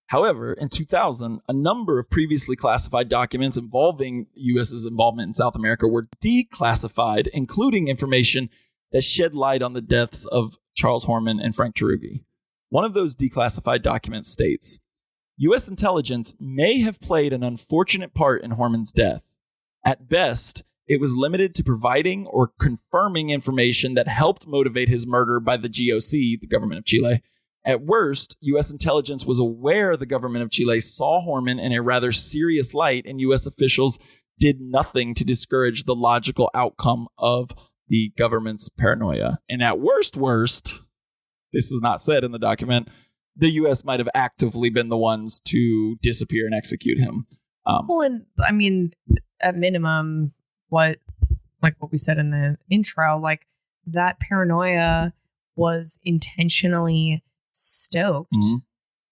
However, in 2000, a number of previously classified documents involving U.S.'s involvement in South America were declassified, including information that shed light on the deaths of Charles Horman and Frank Tarugi. One of those declassified documents states, U.S. intelligence may have played an unfortunate part in Horman's death. At best, it was limited to providing or confirming information that helped motivate his murder by the GOC, the government of Chile. At worst, U.S. intelligence was aware the government of Chile saw Horman in a rather serious light, and U.S. officials did nothing to discourage the logical outcome of the government's paranoia. And at worst, this is not said in the document, the U.S. might have actively been the ones to disappear and execute him. Well, and I mean, at minimum, what we said in the intro, like that paranoia was intentionally stoked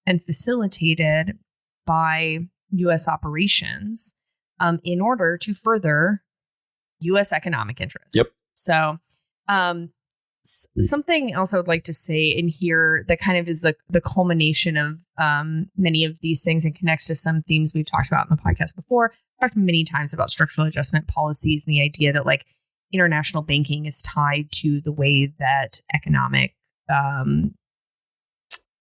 and facilitated by U.S. operations in order to further U.S. economic interests. Yep. So something else I would like to say in here that kind of is the culmination of many of these things and connects to some themes we've talked about in the podcast before. I've talked many times about structural adjustment policies and the idea that like international banking is tied to the way that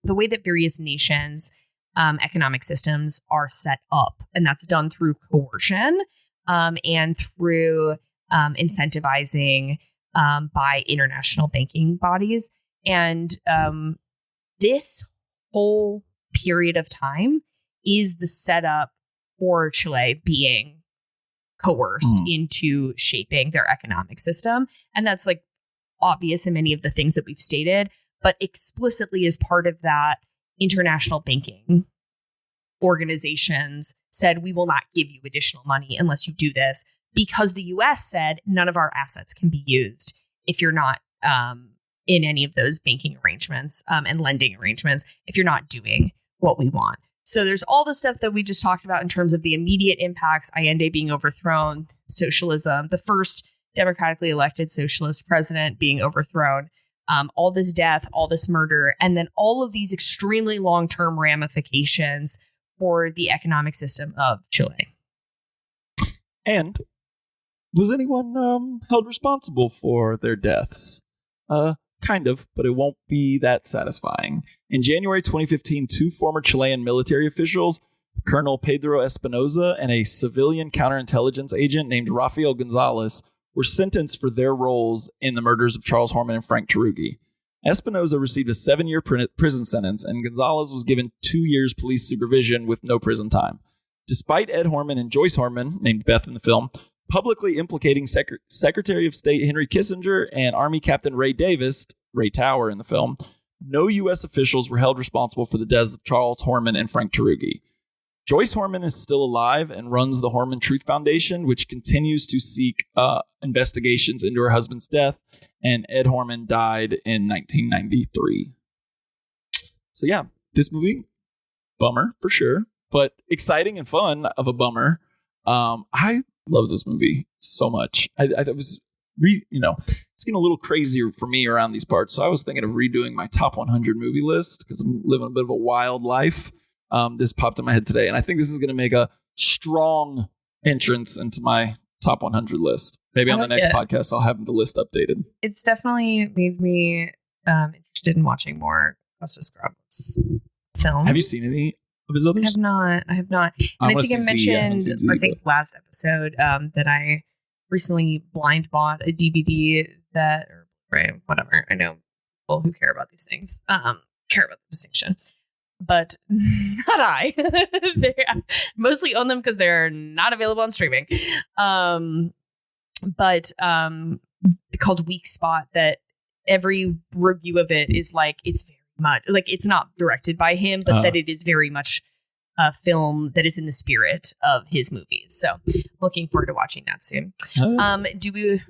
the way that various nations' economic systems are set up. And that's done through coercion and through incentivizing by international banking bodies. And this whole period of time is the setup for Chile being coerced into shaping their economic system. And that's like obvious in many of the things that we've stated, but explicitly as part of that, international banking organizations said, we will not give you additional money unless you do this, because the U.S. said none of our assets can be used if you're not in any of those banking arrangements and lending arrangements, if you're not doing what we want. So there's all the stuff that we just talked about in terms of the immediate impacts, Allende being overthrown, socialism, the first democratically elected socialist president being overthrown, all this death, all this murder, and then all of these extremely long-term ramifications for the economic system of Chile. And was anyone held responsible for their deaths? Kind of, but it won't be that satisfying. In January 2015, two former Chilean military officials, Colonel Pedro Espinoza and a civilian counterintelligence agent named Rafael Gonzalez, were sentenced for their roles in the murders of Charles Horman and Frank Tarugi. Espinoza received a 7-year prison sentence, and Gonzalez was given 2 years police supervision with no prison time. Despite Ed Horman and Joyce Horman, named Beth in the film, publicly implicating Secretary of State Henry Kissinger and Army Captain Ray Davis, Ray Tower in the film, no U.S. officials were held responsible for the deaths of Charles Horman and Frank Tarugi. Joyce Horman is still alive and runs the Horman Truth Foundation, which continues to seek investigations into her husband's death, and Ed Horman died in 1993. So yeah, this movie, bummer for sure, but exciting and fun of a bummer. I love this movie so much. I was, it's getting a little crazier for me around these parts, so I was thinking of redoing my top 100 movie list because I'm living a bit of a wild life. This popped in my head today, and I think this is going to make a strong entrance into my top 100 list. Maybe on the next podcast, I'll have the list updated. It's definitely made me interested in watching more Costa-Gavras films. Have you seen any of his others? I have not. And I think I mentioned, last episode that I recently blind bought a DVD that, or whatever. I know people who care about these things care about the distinction. But not I. They mostly own them because they're not available on streaming. But called Weak Spot, that every review of it is like, it's very much like, it's not directed by him, but that it is very much a film that is in the spirit of his movies. So looking forward to watching that soon. Do we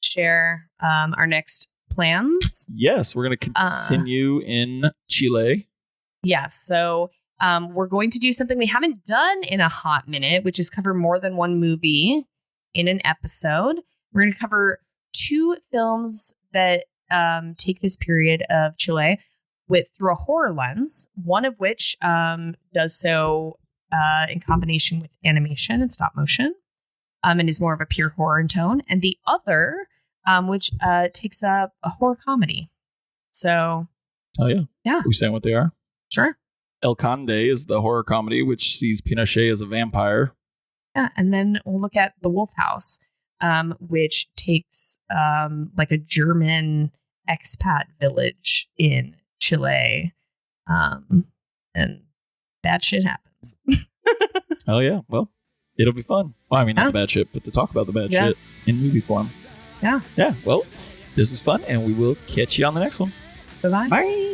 share our next plans? Yes, we're going to continue in Chile. Yeah, so we're going to do something we haven't done in a hot minute, which is cover more than one movie in an episode. We're going to cover 2 films that take this period of Chile. through a horror lens, one of which does so in combination with animation and stop motion, and is more of a pure horror in tone, and the other which takes up a horror comedy. So, yeah, we saying what they are? Sure. El Conde is the horror comedy, which sees Pinochet as a vampire. Yeah, and then we'll look at The Wolf House, which takes like a German expat village in Chile, and bad shit happens. Oh yeah, well, it'll be fun. Well, I mean, not the bad shit, but to talk about the bad shit in movie form. Yeah. Yeah. Well, this is fun, and we will catch you on the next one. Bye-bye. Bye.